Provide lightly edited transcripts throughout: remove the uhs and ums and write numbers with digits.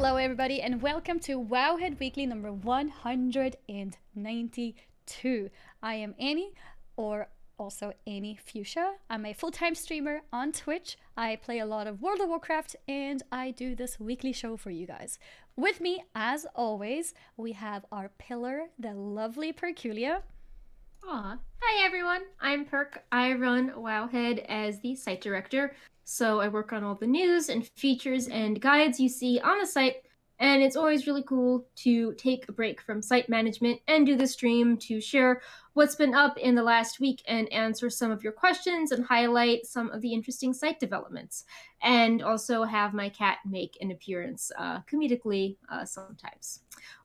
Hello everybody and welcome to Wowhead Weekly number 192. I am Annie, or also Annie Fuchsia. I'm a full-time streamer on Twitch. I play a lot of World of Warcraft and I do this weekly show for you guys. With me, as always, we have our pillar, the lovely Perculia. Aw. Hi everyone, I'm Perk. I run Wowhead as the site director. So I work on all the news and features and guides you see on the site, and it's always really cool to take a break from site management and do the stream to share what's been up in the last week and answer some of your questions and highlight some of the interesting site developments. And also have my cat make an appearance comedically sometimes.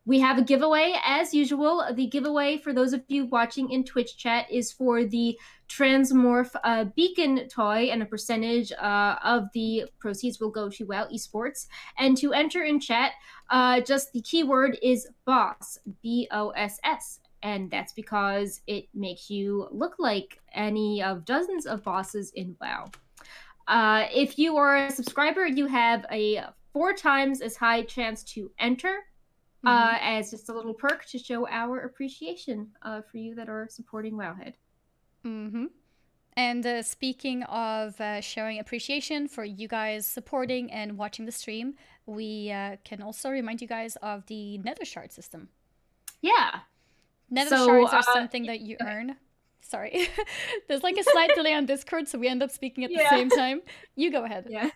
We have a giveaway as usual. The giveaway for those of you watching in Twitch chat is for the Transmorph beacon toy, and a percentage of the proceeds will go to WoW Esports. And to enter in chat, just the keyword is boss, BOSS. And that's because it makes you look like any of dozens of bosses in WoW. If you are a subscriber, you have a 4 times as high chance to enter. As just a little perk to show our appreciation for you that are supporting Wowhead. And speaking of showing appreciation for you guys supporting and watching the stream, we can also remind you guys of the Nether shard system. Yeah. Nether shards are something that you earn. Sorry. There's like a slight delay on Discord, so we end up speaking at the same time. You go ahead. Yeah.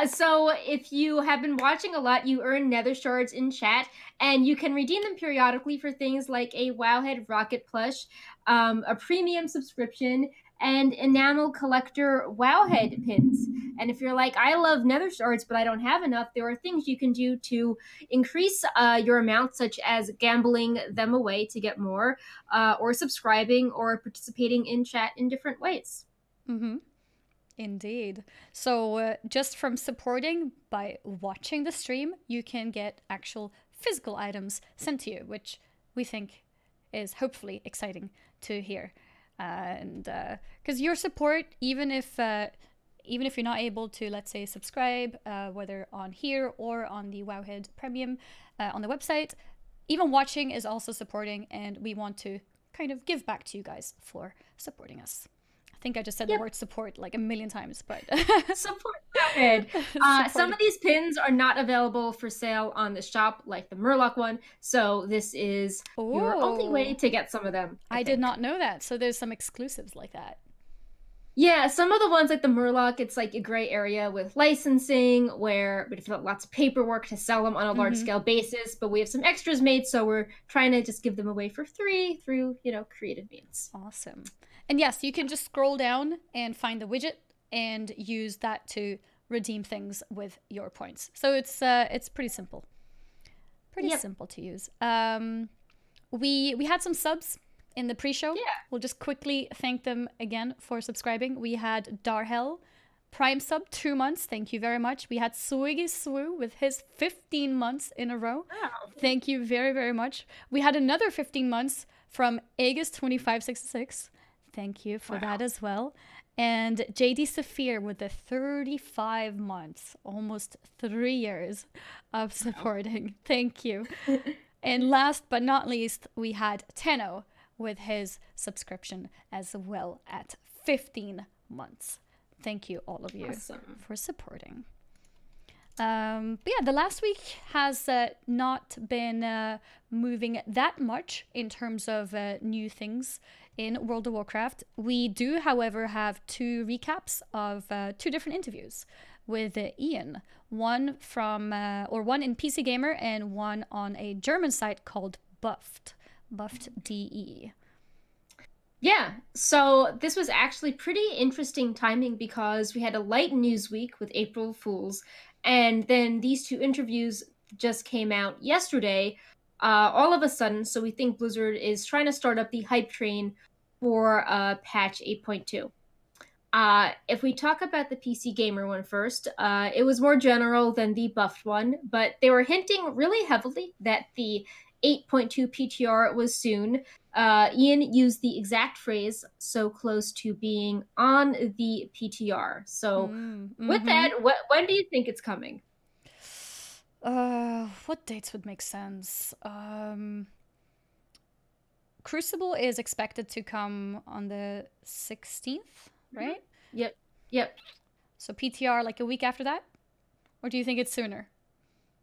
So if you have been watching a lot, you earn Nether shards in chat, and you can redeem them periodically for things like a Wowhead Rocket plush, a premium subscription, and enamel collector Wowhead pins. And if you're like, I love Nether shards, but I don't have enough, there are things you can do to increase your amount, such as gambling them away to get more, or subscribing, or participating in chat in different ways. Indeed. So just from supporting by watching the stream, you can get actual physical items sent to you, which we think is hopefully exciting to hear. And because your support, even if you're not able to, let's say, subscribe, whether on here or on the Wowhead Premium on the website, even watching is also supporting, and we want to kind of give back to you guys for supporting us. I think I just said the word support like a million times, but support Wowhead. Some of these pins are not available for sale on the shop, like the Murloc one. So this is your only way to get some of them. I did not know that. So there's some exclusives like that. Yeah, some of the ones like the Murloc, it's like a gray area with licensing, where but if you have lots of paperwork to sell them on a large scale basis. But we have some extras made, so we're trying to just give them away for free through, creative means. Awesome. And yes, you can just scroll down and find the widget and use that to redeem things with your points. So it's pretty simple. Pretty simple to use. We had some subs in the pre-show. Yeah. We'll just quickly thank them again for subscribing. We had Darhel, Prime sub, 2 months. Thank you very much. We had Swiggy Swoo with his 15 months in a row. Wow. Thank you very, very much. We had another 15 months from Aegis2566. Thank you for that as well. And JD Saphir with the 35 months, almost 3 years of supporting. Thank you. And last but not least, we had Tenno with his subscription as well at 15 months. Thank you, all of you, for supporting. But yeah, the last week has not been moving that much in terms of new things in World of Warcraft. We do, however, have 2 recaps of 2 different interviews with Ian. One from, or one in PC Gamer and one on a German site called Buffed DE. Yeah, so this was actually pretty interesting timing because we had a light news week with April Fools, and then these 2 interviews just came out yesterday, all of a sudden. So we think Blizzard is trying to start up the hype train for patch 8.2. If we talk about the PC Gamer one first, it was more general than the buffed one, but they were hinting really heavily that the 8.2 PTR was soon. Ian used the exact phrase, so close to being on the PTR. So with that, when do you think it's coming? What dates would make sense? Crucible is expected to come on the 16th, right? Yep. Yep. So PTR like a week after that? Or do you think it's sooner?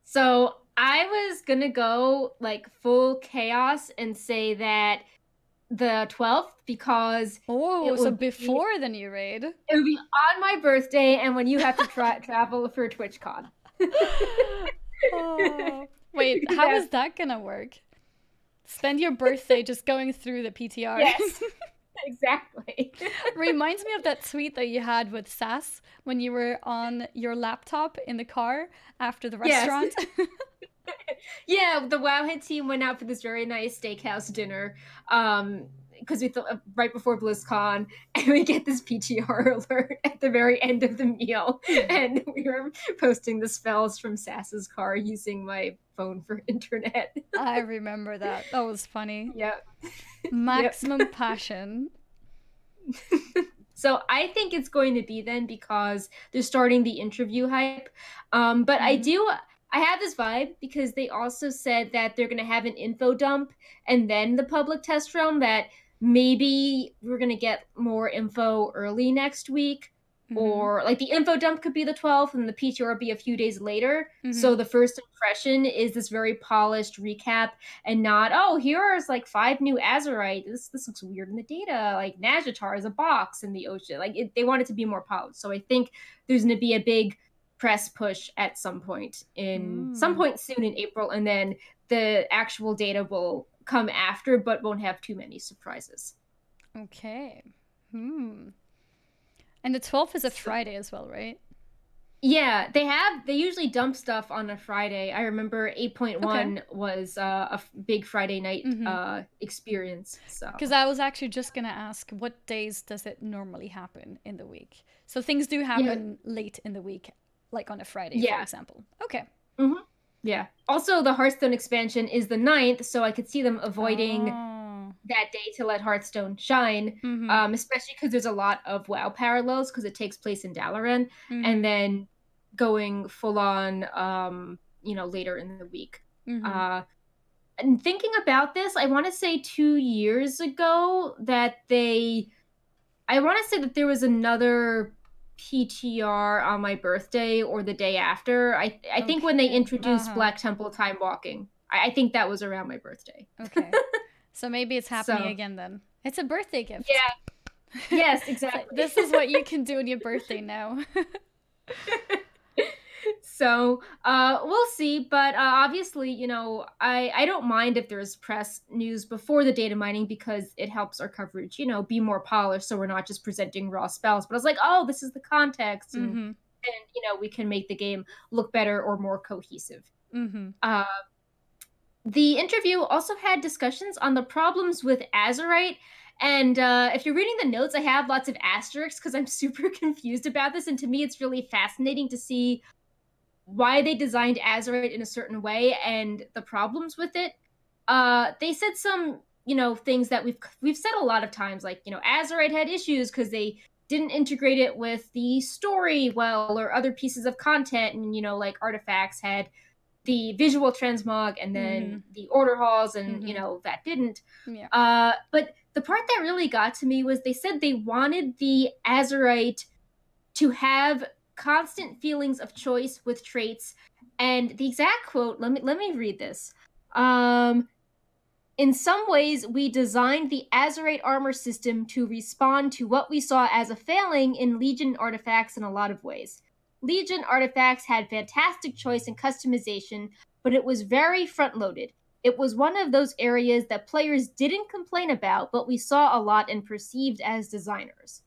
So I was gonna go like full chaos and say that the 12th because Oh, it so would before the new raid. it would be on my birthday and when you have to travel for TwitchCon. Oh. Wait, how is that gonna work? Spend your birthday just going through the PTR. Yes, exactly. Reminds me of that tweet that you had with Sass when you were on your laptop in the car after the restaurant. Yes. Yeah, the Wowhead team went out for this very nice steakhouse dinner. Because we thought right before BlizzCon, and we get this PTR alert at the very end of the meal, and we were posting the spells from Sass's car using my phone for internet. I remember that. That was funny. Yep. Maximum passion. So I think it's going to be then because they're starting the interview hype. But I have this vibe because they also said that they're going to have an info dump and then the public test realm, that maybe we're going to get more info early next week. Or like the info dump could be the 12th and the PTR will be a few days later. So the first impression is this very polished recap and not, oh, here's like 5 new Azurite. This looks weird in the data. Like Najatar is a box in the ocean. Like they want it to be more polished. So I think there's going to be a big press push at some point soon in April, and then the actual data will come after, but won't have too many surprises. Okay. And the 12th is a Friday as well, right? Yeah, they usually dump stuff on a Friday. I remember 8.1 was a big Friday night experience. So because I was actually just gonna ask, what days does it normally happen in the week? So things do happen late in the week, like on a Friday, for example. Okay. Yeah. Also, the Hearthstone expansion is the 9th, so I could see them avoiding that day to let Hearthstone shine, especially because there's a lot of WoW parallels because it takes place in Dalaran, and then going full on, later in the week. And thinking about this, I want to say 2 years ago that there was another PTR on my birthday or the day after. I think when they introduced Black Temple Time Walking. I think that was around my birthday. Okay. So maybe it's happening again then. It's a birthday gift. Yeah. Yes, exactly. This is what you can do on your birthday now. So we'll see, but obviously, I don't mind if there's press news before the data mining because it helps our coverage, be more polished, so we're not just presenting raw spells. But I was like, oh, this is the context, and we can make the game look better or more cohesive. The interview also had discussions on the problems with Azurite. And if you're reading the notes, I have lots of asterisks because I'm super confused about this. And to me, it's really fascinating to see why they designed Azurite in a certain way and the problems with it. They said some, things that we've said a lot of times, like, Azurite had issues because they didn't integrate it with the story well or other pieces of content. And, like artifacts had the visual transmog and then the order halls and, that didn't. Yeah. But the part that really got to me was they said they wanted the Azurite to have constant feelings of choice with traits. And the exact quote, let me read this. In some ways, we designed the Azurite armor system to respond to what we saw as a failing in Legion artifacts in a lot of ways. Legion artifacts had fantastic choice and customization, but it was very front-loaded. It was one of those areas that players didn't complain about, but we saw a lot and perceived as designers.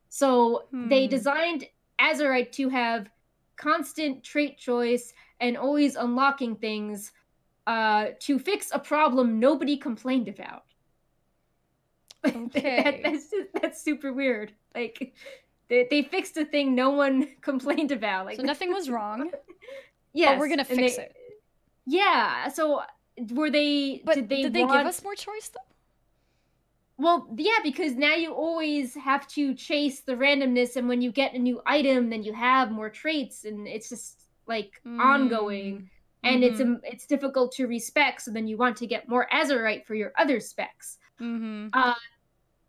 So they designed Azurite to have constant trait choice and always unlocking things to fix a problem nobody complained about. Okay. That's super weird. Like, they fixed a thing no one complained about. Like, so nothing was wrong. Yes, but we're gonna fix it. Yeah. So were they? But did they give us more choice though? Well, yeah, because now you always have to chase the randomness, and when you get a new item, then you have more traits, and it's just like ongoing. and Mm-hmm. it's difficult to respec, so then you want to get more Azurite for your other specs. Mm-hmm.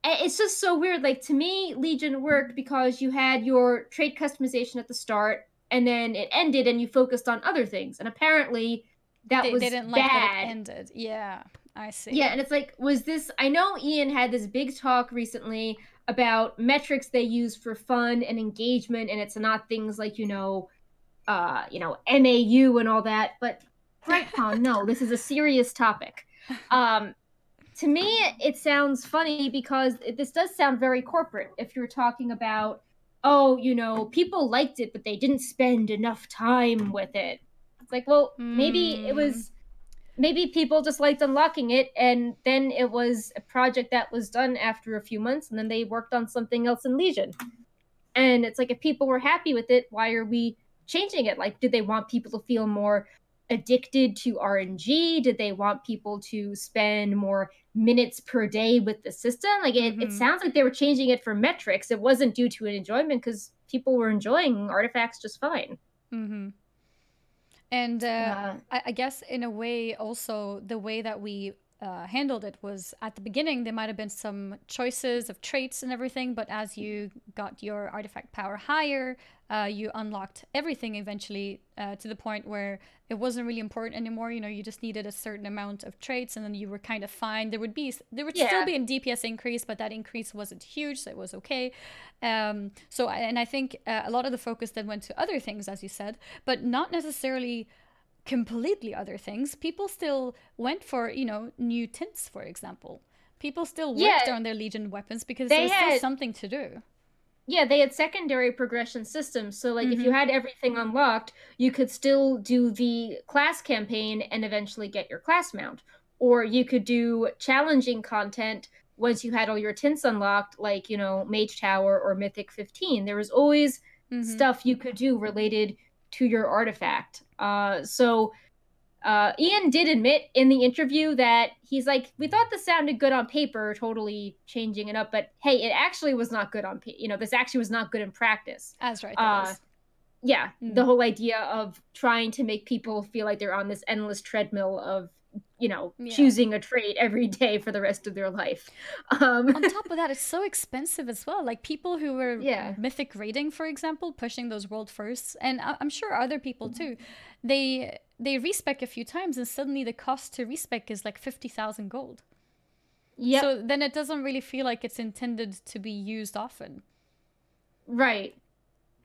It's just so weird. Like, to me, Legion worked because you had your trait customization at the start, and then it ended and you focused on other things, and apparently that They was didn't like that it bad. ended. Yeah, I Yeah, see. and it's like, was this, I know Ian had this big talk recently about metrics they use for fun and engagement, and it's not things like, MAU and all that, but Brightpaw, no, this is a serious topic. To me, it sounds funny because this does sound very corporate. If you're talking about, oh, people liked it, but they didn't spend enough time with it. It's like, well, Mm. maybe people just liked unlocking it, and then it was a project that was done after a few months, and then they worked on something else in Legion. And it's like, if people were happy with it, why are we changing it? Like, did they want people to feel more addicted to RNG? Did they want people to spend more minutes per day with the system? Like, it Mm-hmm. sounds like they were changing it for metrics. It wasn't due to an enjoyment, because people were enjoying artifacts just fine. Mm-hmm. And Uh, I guess in a way, also the way that we handled it was at the beginning, there might have been some choices of traits and everything, but as you got your artifact power higher, you unlocked everything eventually to the point where it wasn't really important anymore. You know, you just needed a certain amount of traits, and then you were kind of fine. There would still yeah. be a DPS increase, but that increase wasn't huge, so it was okay. And I think a lot of the focus then went to other things, as you said, but not necessarily completely other things. People still went for, new tints, for example. People still worked Yeah, on their Legion weapons because there they was still had something to do. they had secondary progression systems. So, like, if you Mm-hmm. had everything unlocked, you could still do the class campaign and eventually get your class mount. Or you could do challenging content once you had all your tints unlocked, like, Mage Tower or Mythic 15. There was always Mm-hmm. stuff you could do related to your artifact. Ian did admit in the interview that he's like, we thought this sounded good on paper, totally changing it up, but hey, it actually was not good on paper. This actually was not good in practice. As right, that Uh, is. yeah, the Mm. whole idea of trying to make people feel like they're on this endless treadmill of, Yeah. choosing a trait every day for the rest of their life. Um, On top of that, it's so expensive as well. Like people who were yeah. mythic raiding, for example, pushing those world firsts, and I'm sure other people too. They respec a few times, and suddenly the cost to respec is like 50,000 gold. Yep. So then it doesn't really feel like it's intended to be used often. Right.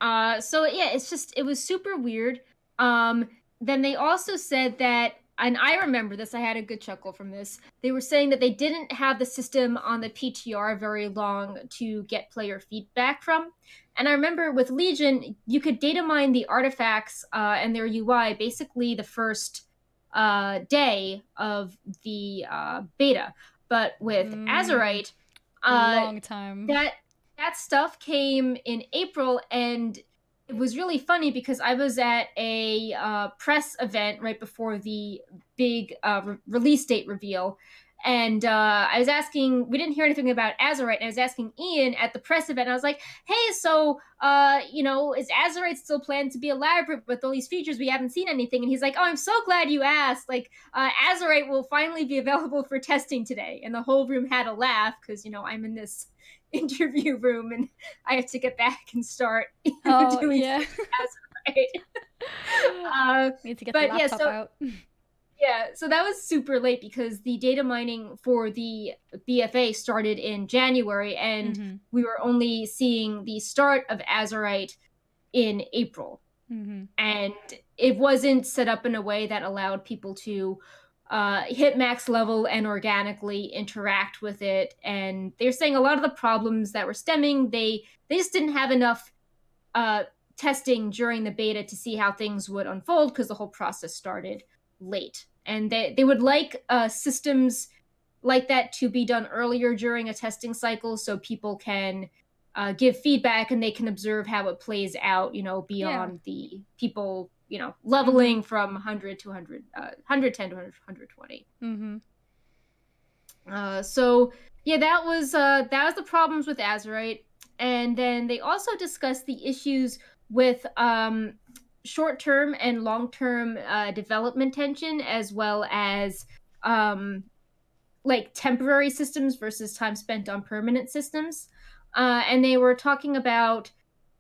So yeah, it was super weird. Um, then they also said that, and I remember this, I had a good chuckle from this. They were saying that they didn't have the system on the PTR very long to get player feedback from. And I remember with Legion, you could data mine the artifacts and their UI basically the first day of the beta. But with Mm, Azurite, uh, long time. that that stuff came in April, and it was really funny because I was at a press event right before the big release date reveal, and I was asking. We didn't hear anything about Azurite, and I was asking Ian at the press event. I was like, "Hey, so is Azurite still planned to be elaborate with all these features? We haven't seen anything." And he's like, "Oh, I'm so glad you asked. Like, Azurite will finally be available for testing today." And the whole room had a laugh because I'm in this interview room and I have to get back and start Oh doing yeah. stuff as right. Uh, Need to get the but yeah, laptop so out. that was super late because the data mining for the BFA started in January, and Mm-hmm. we were only seeing the start of Azurite in April. Mm-hmm. And it wasn't set up in a way that allowed people to hit max level and organically interact with it. And they're saying a lot of the problems that were stemming, they just didn't have enough testing during the beta to see how things would unfold because the whole process started late. And they would like systems like that to be done earlier during a testing cycle so people can give feedback and they can observe how it plays out, Yeah. beyond the people, Mm-hmm. leveling from 100 to 100, 110 to 120. Mm-hmm. So yeah, that was the problems with Azurite, and then they also discussed the issues with short-term and long-term development tension, as well as um, like temporary systems versus time spent on permanent systems. And they were talking about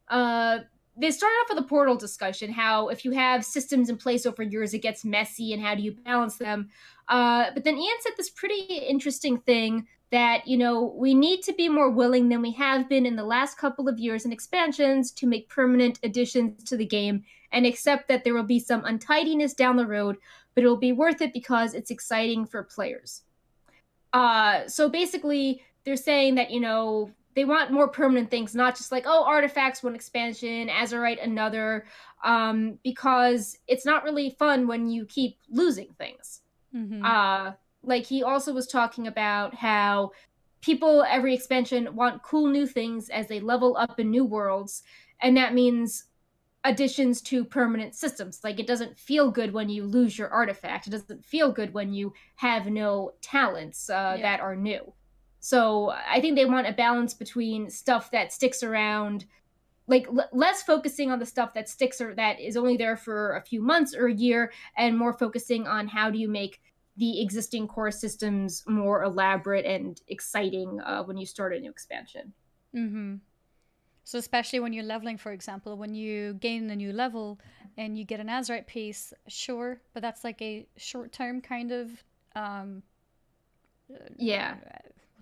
uh, they started off with a portal discussion, how if you have systems in place over years, it gets messy, and how do you balance them? But then Ian said this pretty interesting thing that, we need to be more willing than we have been in the last couple of years in expansions to make permanent additions to the game and accept that there will be some untidiness down the road, but it'll be worth it because it's exciting for players. So basically, they're saying that, they want more permanent things, not just like, oh, artifacts one expansion, Azurite another, because it's not really fun when you keep losing things. Like he also was talking about how people every expansion want cool new things as they level up in new worlds, and that means additions to permanent systems. Like it doesn't feel good when you lose your artifact. It doesn't feel good when you have no talents that are new. So I think they want a balance between stuff that sticks around, like less focusing on the stuff that sticks or that is only there for a few months or a year, and more focusing on how do you make the existing core systems more elaborate and exciting when you start a new expansion. So especially when you're leveling, for example, when you gain a new level and you get an Azurite piece, sure, but that's like a short-term kind of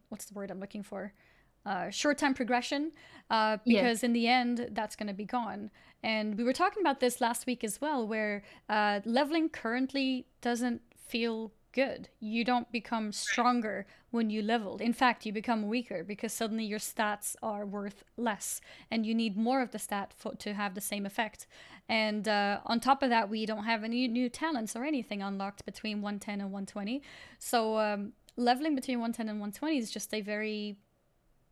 what's the word I'm looking for? Short-term progression, because in the end, that's going to be gone. And we were talking about this last week as well, where leveling currently doesn't feel good. You don't become stronger when you leveled. In fact, you become weaker because suddenly your stats are worth less, and you need more of the stat to have the same effect. And on top of that, we don't have any new talents or anything unlocked between 110 and 120. So leveling between 110 and 120 is just a very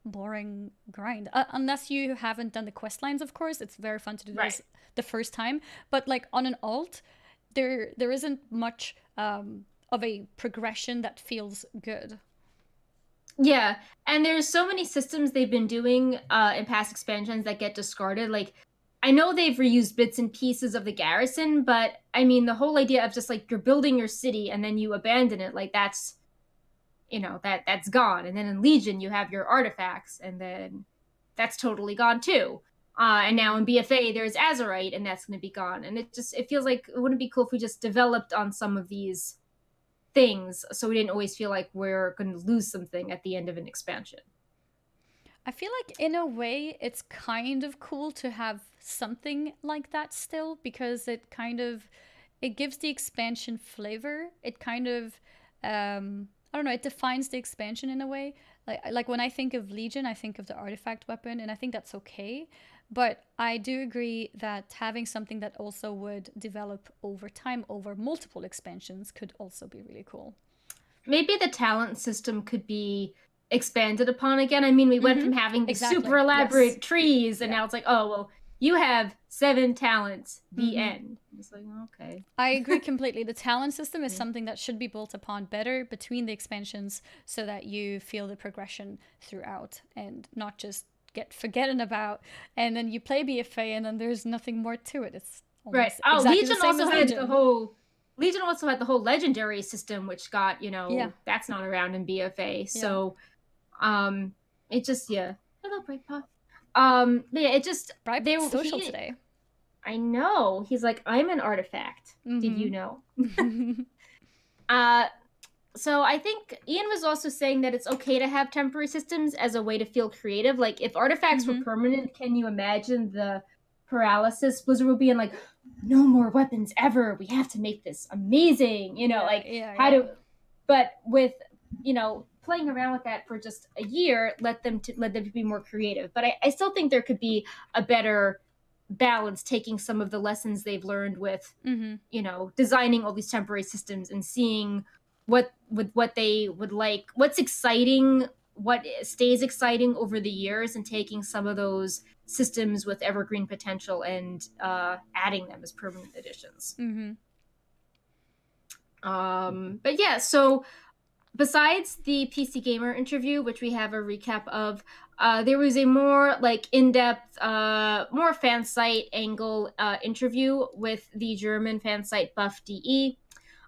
boring grind. Unless you haven't done the quest lines, of course. It's very fun to do this the first time. But like on an alt, there isn't much of a progression that feels good. Yeah, and there's so many systems they've been doing in past expansions that get discarded. Like, I know they've reused bits and pieces of the garrison, but I mean, the whole idea of just like you're building your city and then you abandon it, like that's, that's gone. And then in Legion, you have your artifacts, and then that's totally gone too. And now in BFA, there's Azurite, and that's going to be gone. And it feels like it wouldn't be cool if we just developed on some of these things so we didn't always feel like we're going to lose something at the end of an expansion. I feel like in a way it's kind of cool to have something like that still, because it gives the expansion flavor. It kind of I don't know, it defines the expansion in a way. Like when I think of Legion, I think of the artifact weapon, and I think that's okay. But I do agree that having something that also would develop over time, over multiple expansions, could also be really cool. Maybe the talent system could be expanded upon again. I mean, we went from having these super elaborate trees, and now it's like, oh, well, you have 7 talents, the end. It's like, okay. I agree completely. The talent system is something that should be built upon better between the expansions so that you feel the progression throughout and not just get forgotten about, and then you play BFA and then there's nothing more to it. It's right. Oh, exactly Legion also had the whole legendary system, which got, that's not around in BFA. So it just hello Brightpop. But yeah, it just they were social today. I know. He's like, I'm an artifact. Did you know? So I think Ian was also saying that it's okay to have temporary systems as a way to feel creative. Like, if artifacts were permanent, can you imagine the paralysis Blizzard would be in, like, no more weapons ever. We have to make this amazing. But with, playing around with that for just a year, let them to be more creative. But I still think there could be a better balance, taking some of the lessons they've learned with, designing all these temporary systems and seeing what they would like, what's exciting, what stays exciting over the years, and taking some of those systems with evergreen potential and adding them as permanent additions. But yeah, so besides the PC Gamer interview, which we have a recap of, there was a more like in-depth, more fan site angle interview with the German fan site Buff DE.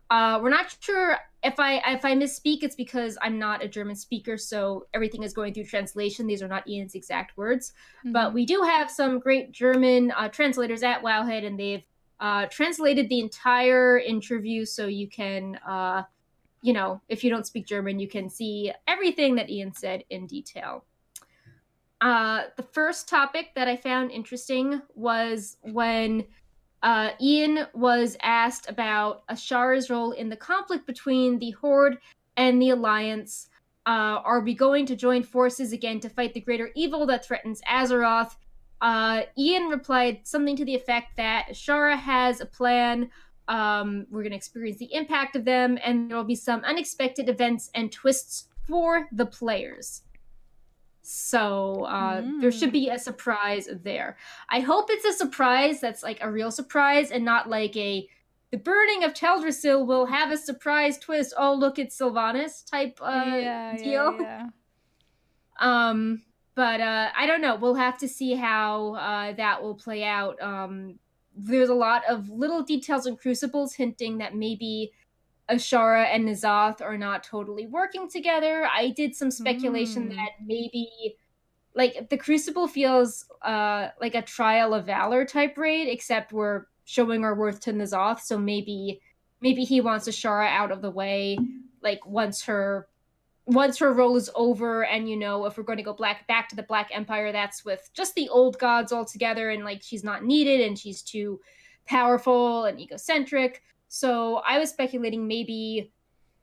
We're not sure if I misspeak, it's because I'm not a German speaker, so everything is going through translation. These are not Ian's exact words, but we do have some great German translators at Wowhead, and they've translated the entire interview, so you can, you know, if you don't speak German, you can see everything that Ian said in detail. The first topic that I found interesting was when Ian was asked about Ashara's role in the conflict between the Horde and the Alliance. Are we going to join forces again to fight the greater evil that threatens Azeroth? Ian replied something to the effect that Ashara has a plan. We're going to experience the impact of them, and there will be some unexpected events and twists for the players. So there should be a surprise there. I hope it's a surprise that's like a real surprise and not like the burning of Teldrassil will have a surprise twist. Oh, look, it's Sylvanas type deal. Yeah. But I don't know. We'll have to see how that will play out. There's a lot of little details in Crucibles hinting that maybe Ashara and N'Zoth are not totally working together. I did some speculation that maybe, like, the Crucible feels like a Trial of Valor type raid, except we're showing our worth to N'Zoth, so maybe he wants Ashara out of the way, like, once her role is over, and, you know, if we're going to go back to the Black Empire, that's with just the old gods all together, and, like, she's not needed, and she's too powerful and egocentric. So I was speculating maybe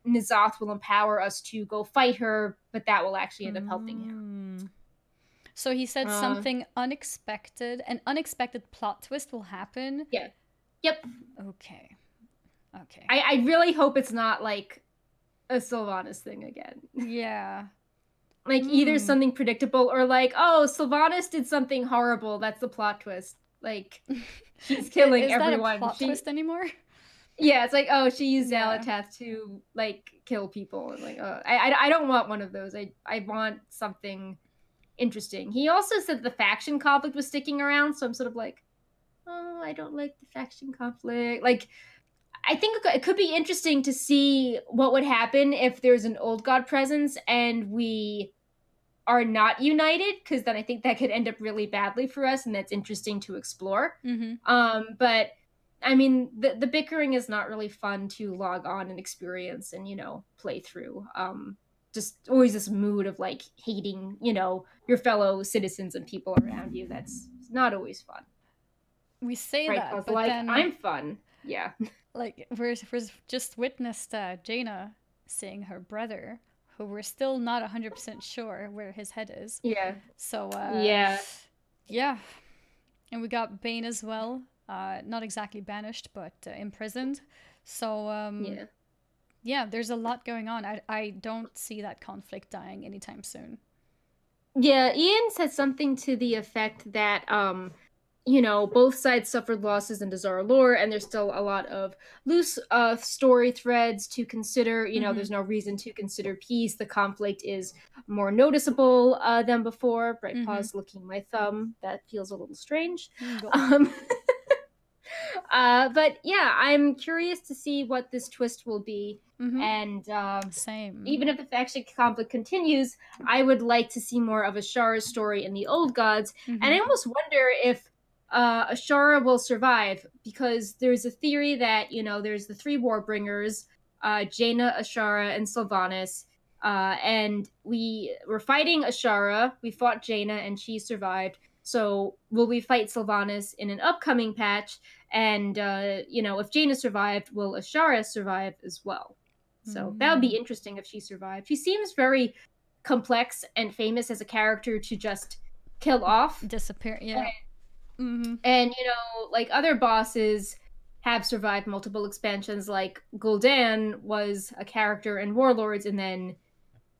N'Zoth will empower us to go fight her, but that will actually end up helping him. So he said something unexpected, an unexpected plot twist will happen? Yeah. Yep. Okay. I really hope it's not like a Sylvanas thing again. Yeah. Like either something predictable or like, oh, Sylvanas did something horrible. That's the plot twist. Like, she's killing everyone. Is that a plot twist anymore? Yeah, it's like, oh, she used Xal'atath to, like, kill people. And like, I don't want one of those. I want something interesting. He also said the faction conflict was sticking around, so I'm sort of like, oh, I don't like the faction conflict. Like, I think it could be interesting to see what would happen if there's an old god presence and we are not united, because then I think that could end up really badly for us, and that's interesting to explore. But I mean, the bickering is not really fun to log on and experience and, you know, play through. Just always this mood of, like, hating, you know, your fellow citizens and people around you. That's not always fun. We say right, that, but like, then... I'm fun. Yeah. Like, we've just witnessed Jaina seeing her brother, who we're still not 100% sure where his head is. Yeah. So, yeah. And we got Bane as well. Not exactly banished, but imprisoned. So, yeah, there's a lot going on. I don't see that conflict dying anytime soon. Yeah, Ian said something to the effect that, you know, both sides suffered losses in Dazara lore, and there's still a lot of loose story threads to consider. You know, there's no reason to consider peace. The conflict is more noticeable than before. Bright pause licking my thumb. That feels a little strange. But yeah, I'm curious to see what this twist will be. And same. Even if the faction conflict continues, I would like to see more of Ashara's story in the Old Gods. And I almost wonder if Ashara will survive, because there's a theory that, you know, there's the three Warbringers, Jaina, Ashara, and Sylvanas. And we were fighting Ashara. We fought Jaina, and she survived. So will we fight Sylvanas in an upcoming patch? And, you know, if Jaina survived, will Ashara survive as well? So that would be interesting if she survived. She seems very complex and famous as a character to just kill off. Disappear, yeah. And, you know, like, other bosses have survived multiple expansions. Like, Gul'dan was a character in Warlords and then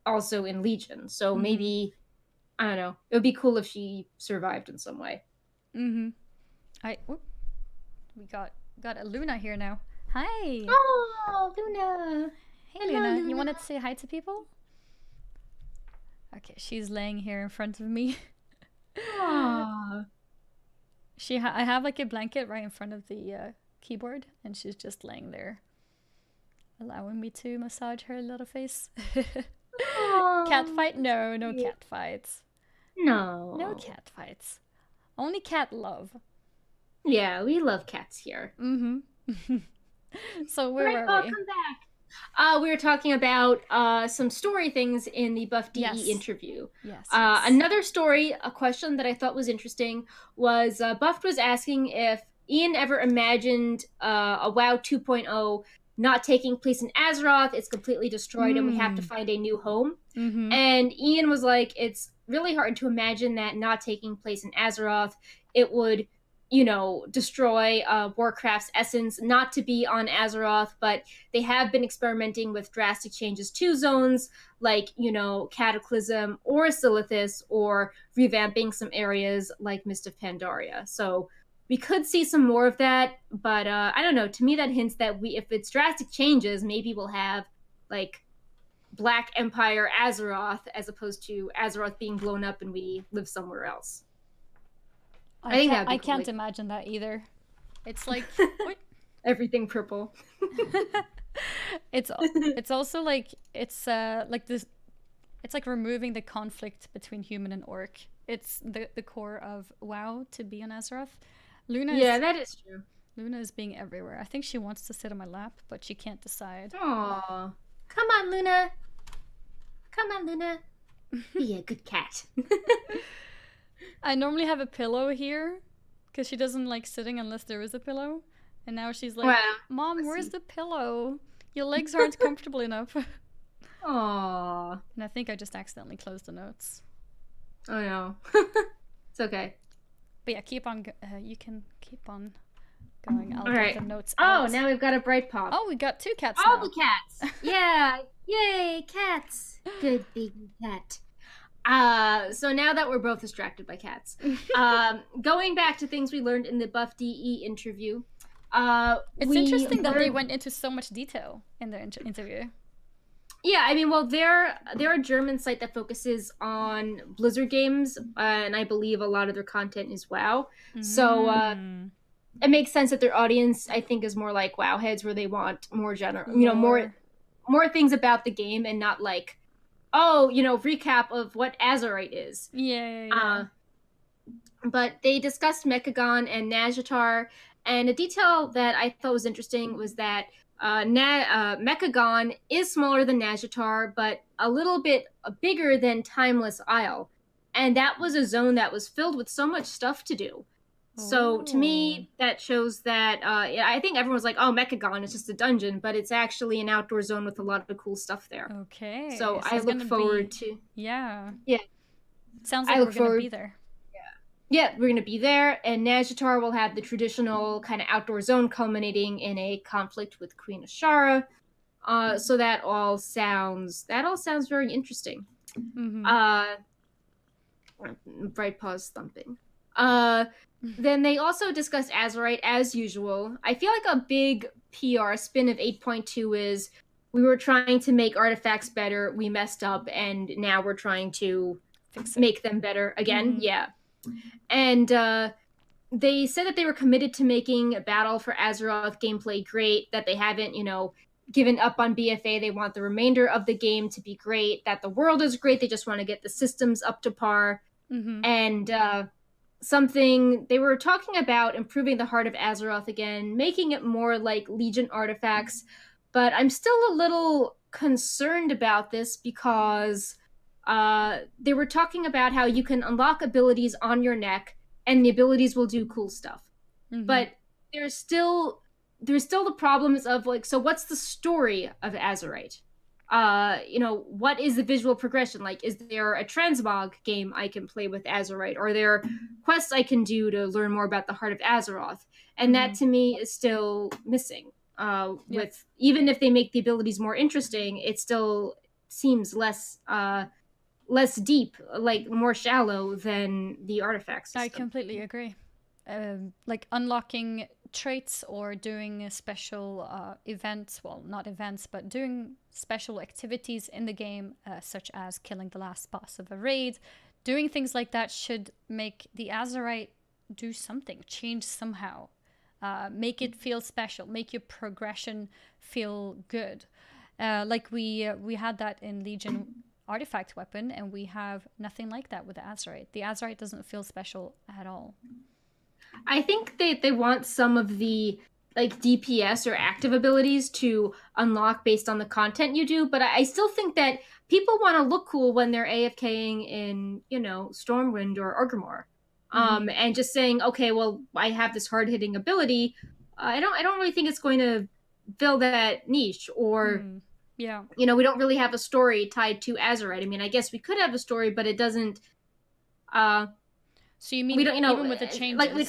also in Legion. So maybe... I don't know. It would be cool if she survived in some way. We got a Luna here now. Hi. Oh, Luna. Hey, Hello, Luna. Luna. You wanted to say hi to people? Okay, she's laying here in front of me. Aww. I have like a blanket right in front of the keyboard, and she's just laying there, allowing me to massage her little face. Cat fight? No, no cat fights. No. No cat fights. Only cat love. Yeah, we love cats here. Mm-hmm. So where were we? Come back. We were talking about some story things in the Buff DE interview. Yes. Another story, a question that I thought was interesting was Buff was asking if Ian ever imagined a WoW 2.0 not taking place in Azeroth. It's completely destroyed and we have to find a new home. Mm-hmm. And Ian was like, it's really hard to imagine that not taking place in Azeroth. It would, destroy Warcraft's essence, not to be on Azeroth, but they have been experimenting with drastic changes to zones like, Cataclysm or Silithus, or revamping some areas like Mist of Pandaria. So we could see some more of that, but I don't know. To me, that hints that if it's drastic changes, maybe we'll have like Black Empire Azeroth as opposed to Azeroth being blown up and we live somewhere else. I can't imagine that either. It's like everything purple. It's also like it's like this. It's like removing the conflict between human and orc. It's the core of WoW to be on Azeroth. That is true. Luna is being everywhere. I think she wants to sit on my lap, but she can't decide. Aww. Come on, Luna. Come on, Luna. Be a good cat. I normally have a pillow here because she doesn't like sitting unless there is a pillow. And now she's like, Mom, where's the pillow? Your legs aren't comfortable enough. Aww. And I think I just accidentally closed the notes. Oh no. It's okay. But yeah, you can keep on going. I'll get the notes out. Oh, now we've got a bright pop. Oh, we got 2 cats All now. the cats. Yeah. Yay, cats. Good baby cat. So now that we're both distracted by cats, going back to things we learned in the Buff DE interview. It's interesting that they went into so much detail in their interview. Yeah, I mean, well, they're a German site that focuses on Blizzard games, and I believe a lot of their content is WoW. So it makes sense that their audience, I think, is more like WoW heads, where they want more general, more things about the game, and not like, recap of what Azerite is. Yeah. But they discussed Mechagon and Nazjatar, and a detail that I thought was interesting was that Mechagon is smaller than Nazjatar, but a little bit bigger than Timeless Isle. And that was a zone that was filled with so much stuff to do. So to me, that shows that I think everyone's like, oh, Mechagon is just a dungeon, but it's actually an outdoor zone with a lot of cool stuff there. Okay. So I look forward to... Yeah. Yeah. Sounds like we're going to be there. Yeah, we're going to be there, and Nazjatar will have the traditional kind of outdoor zone culminating in a conflict with Queen Ashara. So that all sounds very interesting. Mm-hmm. Bright paws thumping. Then they also discussed Azerite as usual. I feel like a big PR spin of 8.2 is we were trying to make artifacts better, we messed up, and now we're trying to make them better again. Mm-hmm. Yeah. And they said that they were committed to making Battle for Azeroth gameplay great, that they haven't, given up on BFA. They want the remainder of the game to be great, that the world is great. They just want to get the systems up to par. Mm-hmm. And something they were talking about improving the Heart of Azeroth again, making it more like Legion artifacts. But I'm still a little concerned about this because they were talking about how you can unlock abilities on your neck and the abilities will do cool stuff. Mm-hmm. But there's still the problems of like, so what's the story of Azerite? What is the visual progression? Like, is there a transmog game I can play with Azerite? Are there quests I can do to learn more about the Heart of Azeroth? And that to me is still missing. With even if they make the abilities more interesting, it still seems less deep, like more shallow than the artifact system. I completely agree. Like unlocking traits or doing special events, well, not events, but doing special activities in the game, such as killing the last boss of a raid. Doing things like that should make the Azerite do something, change somehow. Make it feel special, make your progression feel good. Like we had that in Legion artifact weapon, and we have nothing like that with the Azerite. The Azerite doesn't feel special at all. I think they want some of the like DPS or active abilities to unlock based on the content you do, but I still think that people want to look cool when they're AFKing in, you know, Stormwind or Orgrimmar. And just saying, okay, well, I have this hard-hitting ability. I don't really think it's going to fill that niche, or yeah, you know, we don't really have a story tied to Azerite. I mean, I guess we could have a story, but it doesn't. So you mean we don't, you know, even with the changes? Like,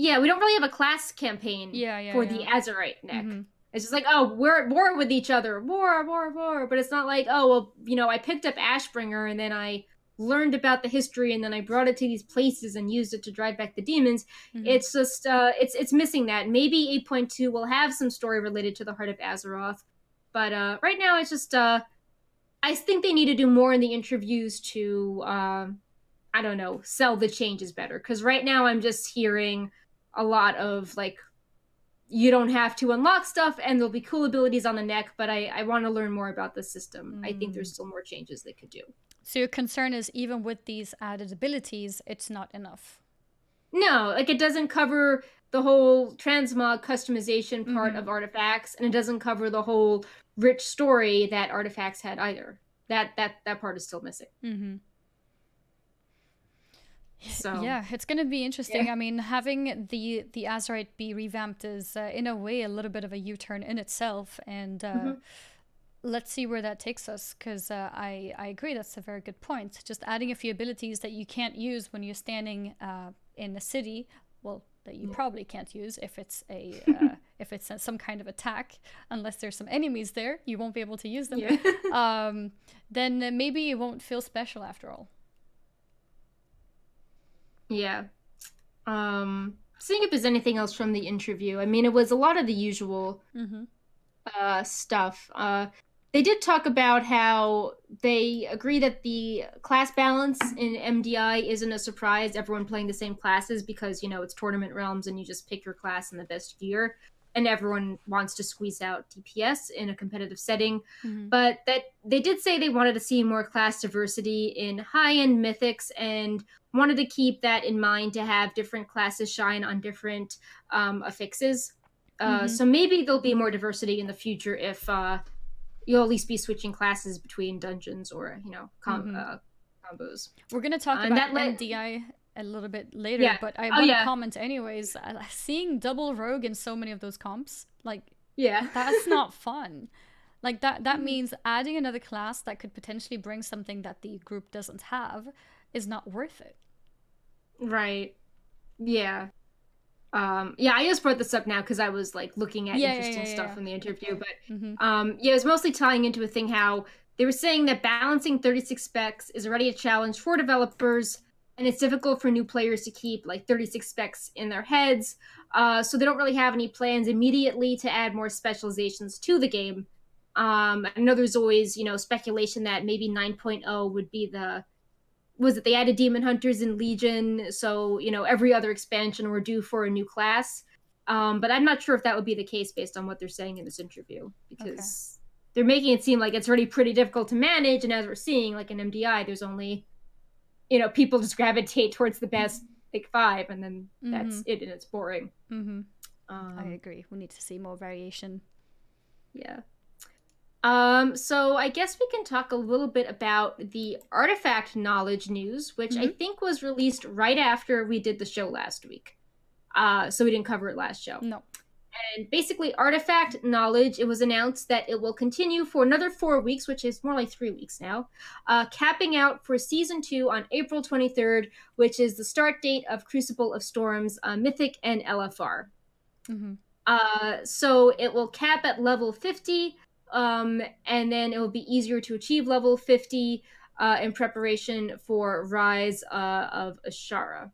yeah, we don't really have a class campaign for the Azerite neck. It's just like, oh, we're at war with each other, war. But it's not like, oh, well, you know, I picked up Ashbringer and then I learned about the history and then I brought it to these places and used it to drive back the demons. It's just, it's missing that. Maybe 8.2 will have some story related to the Heart of Azeroth. But right now, it's just, I think they need to do more in the interviews to, I don't know, sell the changes better. Because right now I'm just hearing a lot of, like, you don't have to unlock stuff and there'll be cool abilities on the neck, but I want to learn more about the system. I think there's still more changes they could do. So your concern is even with these added abilities, it's not enough? No, like it doesn't cover the whole transmog customization part of artifacts, and it doesn't cover the whole rich story that artifacts had either. That part is still missing. So yeah, it's going to be interesting. Yeah. I mean, having the Azerite be revamped is in a way a little bit of a U-turn in itself, and let's see where that takes us, because I agree, that's a very good point. Just adding a few abilities that you can't use when you're standing in a city, well, that you probably can't use if it's a if it's some kind of attack, unless there's some enemies there, you won't be able to use them. Then maybe it won't feel special after all. Yeah. Seeing if there's anything else from the interview. I mean, it was a lot of the usual stuff. They did talk about how they agree that the class balance in MDI isn't a surprise, everyone playing the same classes, because, you know, it's tournament realms and you just pick your class in the best gear, and everyone wants to squeeze out DPS in a competitive setting. But that they did say they wanted to see more class diversity in high-end mythics, and wanted to keep that in mind to have different classes shine on different affixes. So maybe there'll be more diversity in the future if you'll at least be switching classes between dungeons or, you know, combos. We're going to talk about MDI a little bit later, but I want to comment anyways. Seeing double rogue in so many of those comps, like, that's not fun. Like, that means adding another class that could potentially bring something that the group doesn't have is not worth it. Right. Yeah. I just brought this up now because I was like looking at interesting stuff from the interview, but it was mostly tying into a thing how they were saying that balancing 36 specs is already a challenge for developers, and it's difficult for new players to keep like 36 specs in their heads. So they don't really have any plans immediately to add more specializations to the game. I know there's always, you know, speculation that maybe 9.0 would be they added Demon Hunters in Legion, so, you know, every other expansion we're due for a new class. But I'm not sure if that would be the case based on what they're saying in this interview, because they're making it seem like it's already pretty difficult to manage, and as we're seeing, like in MDI, there's only, you know, people just gravitate towards the best like 5, and then that's it, and it's boring. I agree. We need to see more variation. Yeah. So I guess we can talk a little bit about the artifact knowledge news, which I think was released right after we did the show last week. So we didn't cover it last show. No. And basically, artifact knowledge, it was announced that it will continue for another 4 weeks, which is more like 3 weeks now, capping out for Season 2 on April 23rd, which is the start date of Crucible of Storms, Mythic and LFR. So it will cap at level 50, and then it will be easier to achieve level 50 in preparation for Rise of Ashara.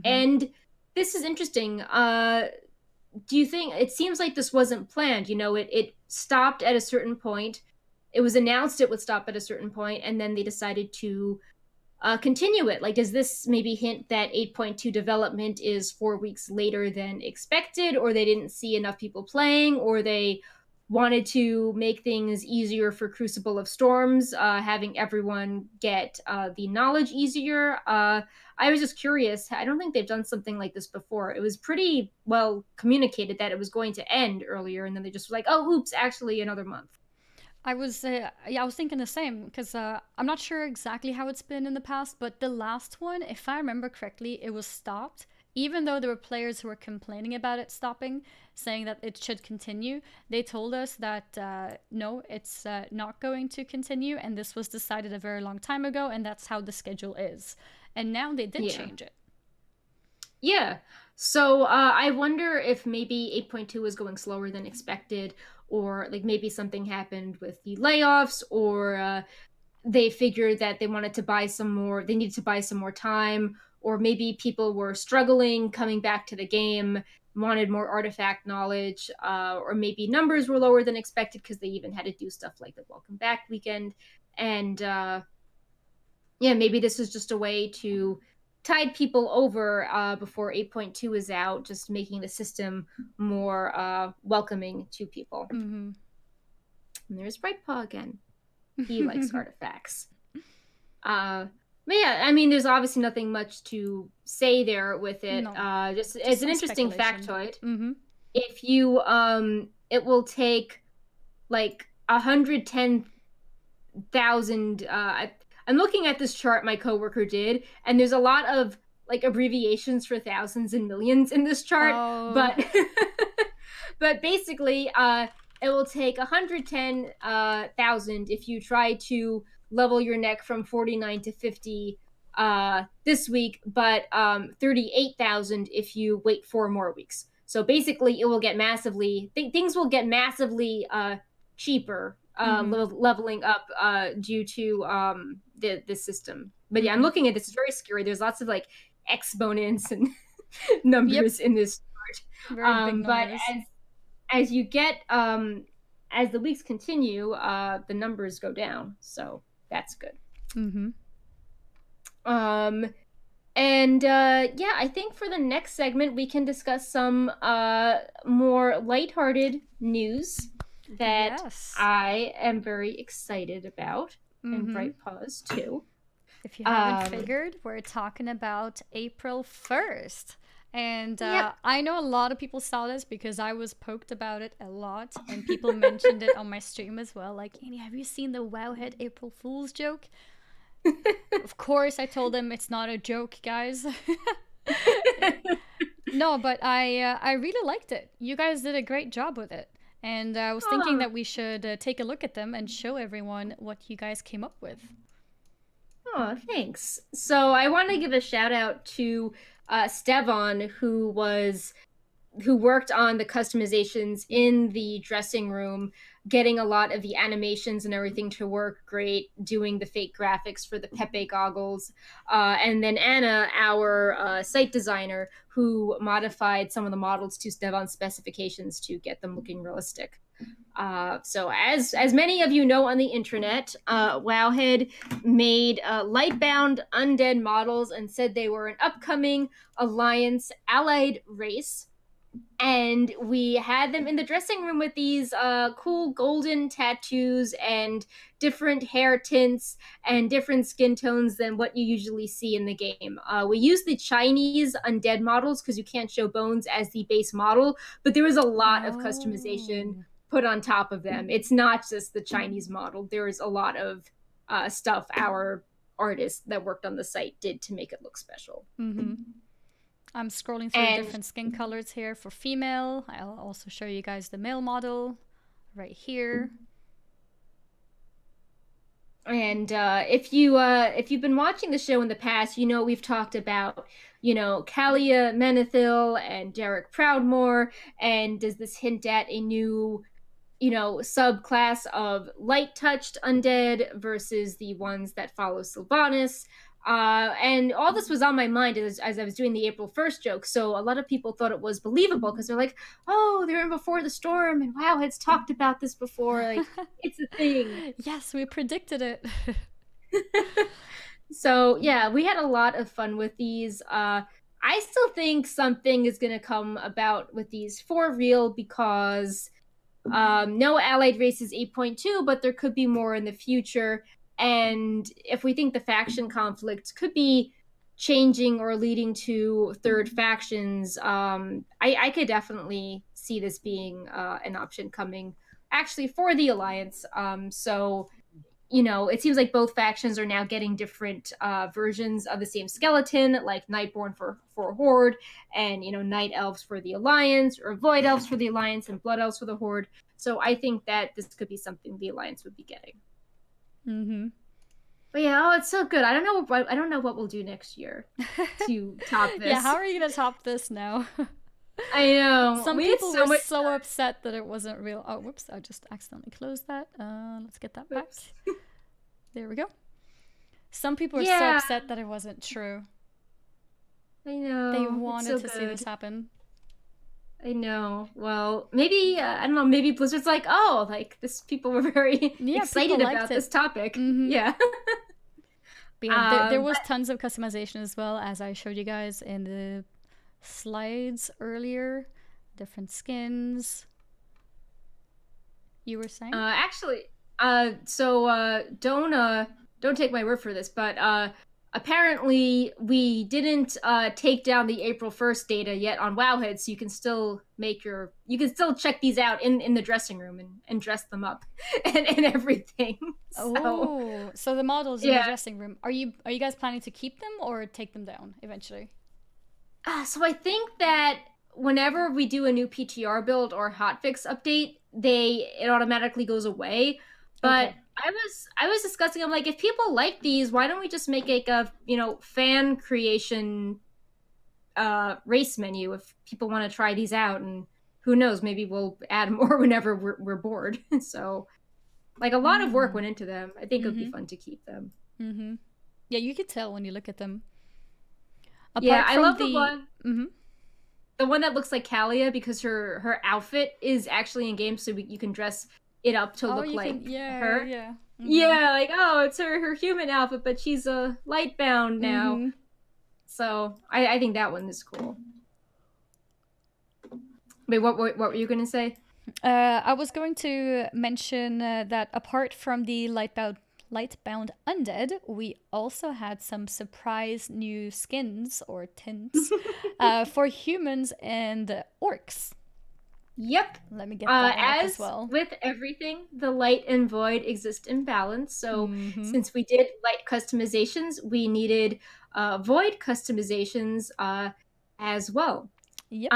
And this is interesting. do you think it seems like this wasn't planned? It stopped at a certain point. It was announced it would stop at a certain point, and then they decided to continue it. Like, does this maybe hint that 8.2 development is 4 weeks later than expected, or they didn't see enough people playing, or they wanted to make things easier for Crucible of Storms, having everyone get the knowledge easier? I was just curious. I don't think they've done something like this before. It was pretty well communicated that it was going to end earlier, and then they just were like, oh, oops, actually another month. I was thinking the same because I'm not sure exactly how it's been in the past, but the last one, if I remember correctly, it was stopped. Even though there were players who were complaining about it stopping, saying that it should continue, they told us that no, it's not going to continue, and this was decided a very long time ago, and that's how the schedule is. And now they did change it. Yeah. So I wonder if maybe 8.2 was going slower than expected, or like maybe something happened with the layoffs, or they figured that they needed to buy some more time, or maybe people were struggling coming back to the game, wanted more artifact knowledge, or maybe numbers were lower than expected because they even had to do stuff like the Welcome Back weekend. And maybe this was just a way to tide people over before 8.2 is out, just making the system more welcoming to people. Mm-hmm. And there's Brightpaw again. He likes artifacts. But yeah, I mean, there's obviously nothing much to say there with it. No. Just it's an interesting factoid. Mm-hmm. If you, it will take like 110,000. I'm looking at this chart my coworker did, and there's a lot of like abbreviations for thousands and millions in this chart. Oh. But basically, it will take 110,000 if you try to level your neck from 49 to 50 this week, but 38,000 if you wait 4 more weeks. So basically, it will get massively things will get massively cheaper leveling up due to the system. But yeah, I'm looking at this. It's very scary. There's lots of like exponents and numbers in this chart. Very big numbers. But as you get as the weeks continue, the numbers go down. So that's good. Mm-hmm. I think for the next segment we can discuss some more lighthearted news that I am very excited about, and Brightpaws too. If you haven't figured, we're talking about April 1st. And I know a lot of people saw this because I was poked about it a lot, and people mentioned it on my stream as well. Like, Annie, have you seen the Wowhead April Fool's joke? Of course, I told them it's not a joke, guys. No, but I really liked it. You guys did a great job with it. And I was thinking that we should take a look at them and show everyone what you guys came up with. Oh, thanks. So I want to give a shout out to Stevon, who worked on the customizations in the dressing room, getting a lot of the animations and everything to work great, doing the fake graphics for the Pepe goggles. And then Anna, our site designer, who modified some of the models to Stevon's specifications to get them looking realistic. So as many of you know on the internet, Wowhead made Lightbound undead models and said they were an upcoming Alliance allied race. And we had them in the dressing room with these cool golden tattoos and different hair tints and different skin tones than what you usually see in the game. We used the Chinese undead models because you can't show bones as the base model, but there was a lot of customization put on top of them. It's not just the Chinese model. There's a lot of stuff our artists that worked on the site did to make it look special. Mm-hmm. I'm scrolling through different skin colors here for female. I'll also show you guys the male model right here. And if you've been watching the show in the past, you know we've talked about, Kalia Menethil and Derek Proudmore, and does this hint at a new, subclass of light-touched undead versus the ones that follow Sylvanas? And all this was on my mind as I was doing the April 1st joke. So a lot of people thought it was believable because they're like, oh, they're in Before the Storm, and Wowhead's talked about this before. Like, it's a thing. Yes, we predicted it. So, yeah, we had a lot of fun with these. I still think something is going to come about with these for real because no allied race is 8.2, but there could be more in the future. And if we think the faction conflict could be changing or leading to third factions, I could definitely see this being an option coming actually for the Alliance. So, you know, it seems like both factions are now getting different versions of the same skeleton, like Nightborn for Horde, and, you know, Night Elves for the Alliance, or Void Elves for the Alliance, and Blood Elves for the Horde. So I think that this could be something the Alliance would be getting. Mm-hmm. But yeah, oh, it's so good. I don't know what we'll do next year to top this. Yeah, how are you gonna top this now? I know. Some people were so upset that it wasn't real. Oh, whoops! I just accidentally closed that. Let's get that back. There we go. Some people were so upset that it wasn't true. I know. They wanted to see this happen. I know. Well, maybe I don't know. Maybe Blizzard's like, oh, like this. People were very excited about this topic. Mm-hmm. Yeah. But yeah, there was tons of customization as well, as I showed you guys in the slides earlier. Different skins. You were saying? Actually, so don't take my word for this, but apparently we didn't take down the April 1st data yet on Wowhead, so you can still check these out in the dressing room and dress them up and everything. So the models in the dressing room. Are you guys planning to keep them or take them down eventually? So I think that whenever we do a new PTR build or hotfix update, it automatically goes away. But okay. I was discussing, I'm like, if people like these, why don't we just make like a, you know, fan creation race menu if people want to try these out, and who knows, maybe we'll add more whenever we're bored. So like a lot of work went into them. I think it would be fun to keep them. Mm-hmm. Yeah, you could tell when you look at them. I love the one. Mm-hmm. The one that looks like Kalia, because her outfit is actually in game, so you can dress it up to look like her. Yeah. Mm-hmm. Yeah, like, oh, it's her human outfit, but she's a lightbound now. Mm-hmm. So I think that one is cool. Wait, what were you gonna say? I was going to mention that apart from the Lightbound Undead, we also had some surprise new skins or tints for humans and orcs. Yep. Let me get that as well. With everything, the light and void exist in balance. So since we did light customizations, we needed void customizations as well. Yep.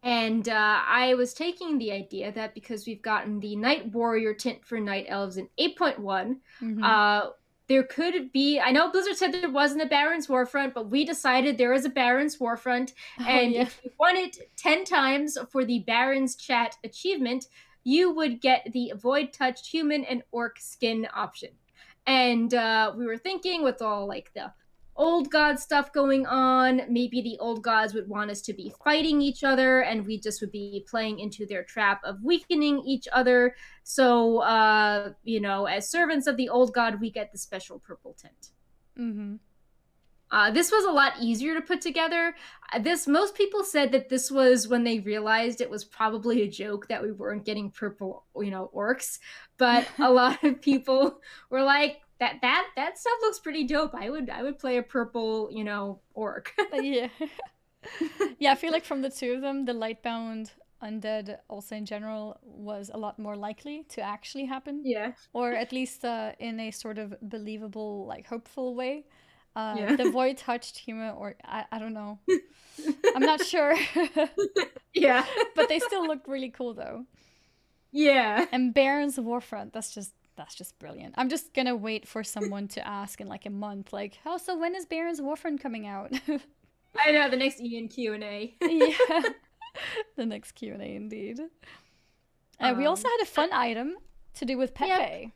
And I was taking the idea that because we've gotten the Night Warrior tint for Night Elves in 8.1, there could be, I know Blizzard said there wasn't a Baron's Warfront, but we decided there is a Baron's Warfront. And if you won it 10 times for the Baron's Chat achievement, you would get the Void Touched Human and Orc skin option. And we were thinking with all like the old god stuff going on, maybe the old gods would want us to be fighting each other, and we just would be playing into their trap of weakening each other. So, you know, as servants of the old god, we get the special purple tint. This was a lot easier to put together. Most people said that this was when they realized it was probably a joke that we weren't getting purple, you know, orcs. But a lot of people were like, that stuff looks pretty dope. I would play a purple, you know, orc. Yeah. Yeah, I feel like from the two of them, the Lightbound Undead also in general was a lot more likely to actually happen. Yeah. Or at least in a sort of believable, like hopeful way. The Void Touched Human, or I don't know. I'm not sure. Yeah. But they still look really cool though. Yeah. And Baron's Warfront, that's just brilliant. I'm just gonna wait for someone to ask in like a month, like, oh, so when is Baron's Warfront coming out? I know, the next Ian Q&A. Yeah, the next Q&A indeed. We also had a fun item to do with Pepe.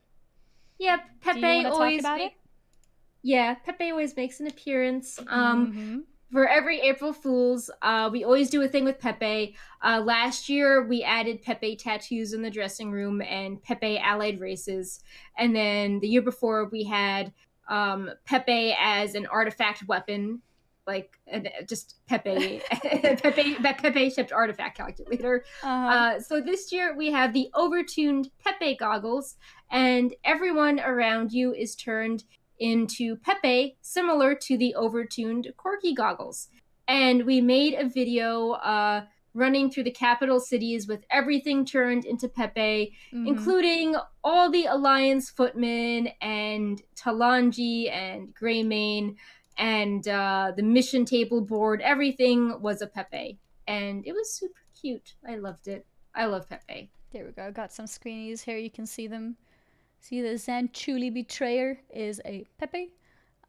Yep, Pepe do you want to always talk about it? Yeah, Pepe always makes an appearance. Mm-hmm. For every April Fool's, we always do a thing with Pepe. Last year, we added Pepe tattoos in the dressing room and Pepe allied races. And then the year before, we had Pepe as an artifact weapon, like just Pepe, Pepe shipped artifact calculator. Uh-huh. So this year, we have the overtuned Pepe goggles, and everyone around you is turned into Pepe, similar to the overtuned Corky goggles. And we made a video running through the capital cities with everything turned into Pepe, Mm-hmm. including all the Alliance footmen and Talanji and Greymane and the mission table board. Everything was a Pepe. And it was super cute. I loved it. I love Pepe. There we go. Got some screenies here. You can see them. See, the Zanchuli Betrayer is a Pepe.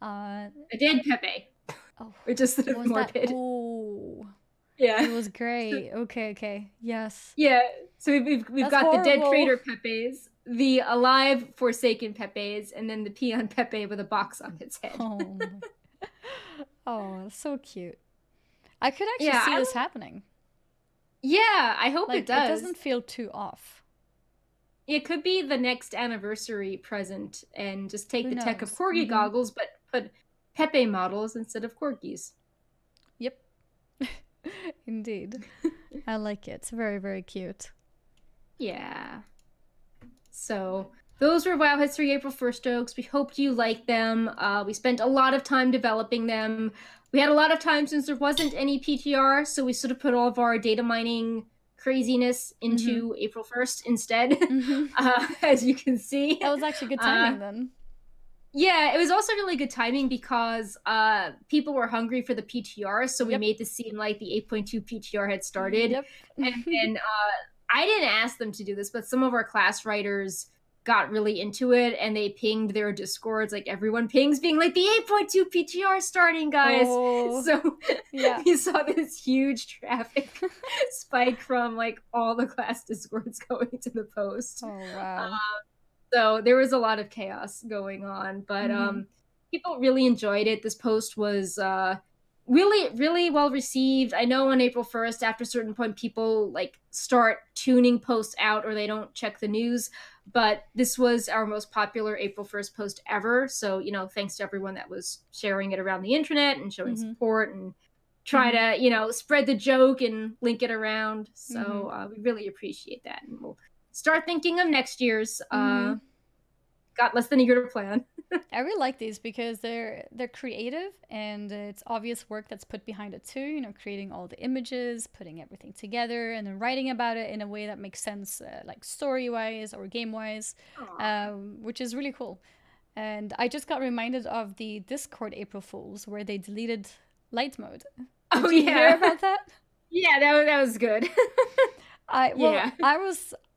A dead Pepe. Oh, Or just sort of morbid. Oh, Yeah. it was great. Okay. Yes. Yeah. So we've That's got horrible. the dead traitor Pepes, the alive forsaken Pepes, and then the peon Pepe with a box on its head. Oh, oh, so cute. I could actually see this happening. Yeah, I hope Like, it does. It doesn't feel too off. It could be the next anniversary present and just take Who the tech of knows? Corgi goggles, but put Pepe models instead of Corgis. Yep. Indeed. I like it. It's very, very cute. Yeah. So those were WoW History April 1st jokes. We hoped you liked them. We spent a lot of time developing them. We had a lot of time since there wasn't any PTR, so we sort of put all of our data mining craziness into April 1st instead, as you can see. That was actually good timing then. Yeah, it was also really good timing because people were hungry for the PTR, so we made this seem like the 8.2 PTR had started. Yep. And I didn't ask them to do this, but some of our class writers got really into it and they pinged their discords, like everyone pings being like, the 8.2 PTR starting, guys. Oh, so yeah. we saw this huge traffic spike from like all the class discords going to the post. Oh, wow. So there was a lot of chaos going on, but people really enjoyed it. This post was really well received. I know on April 1st, after a certain point, people like start tuning posts out or they don't check the news. But this was our most popular April 1st post ever. So, you know, thanks to everyone that was sharing it around the internet and showing support and try to, you know, spread the joke and link it around. So we really appreciate that. And we'll start thinking of next year's. Got less than a year to plan. I really like these because they're creative and it's obvious work that's put behind it too. You know, creating all the images, putting everything together, and then writing about it in a way that makes sense, like story-wise or game-wise, which is really cool. And I just got reminded of the Discord April Fools where they deleted light mode. Did you hear about that? Yeah, that was good.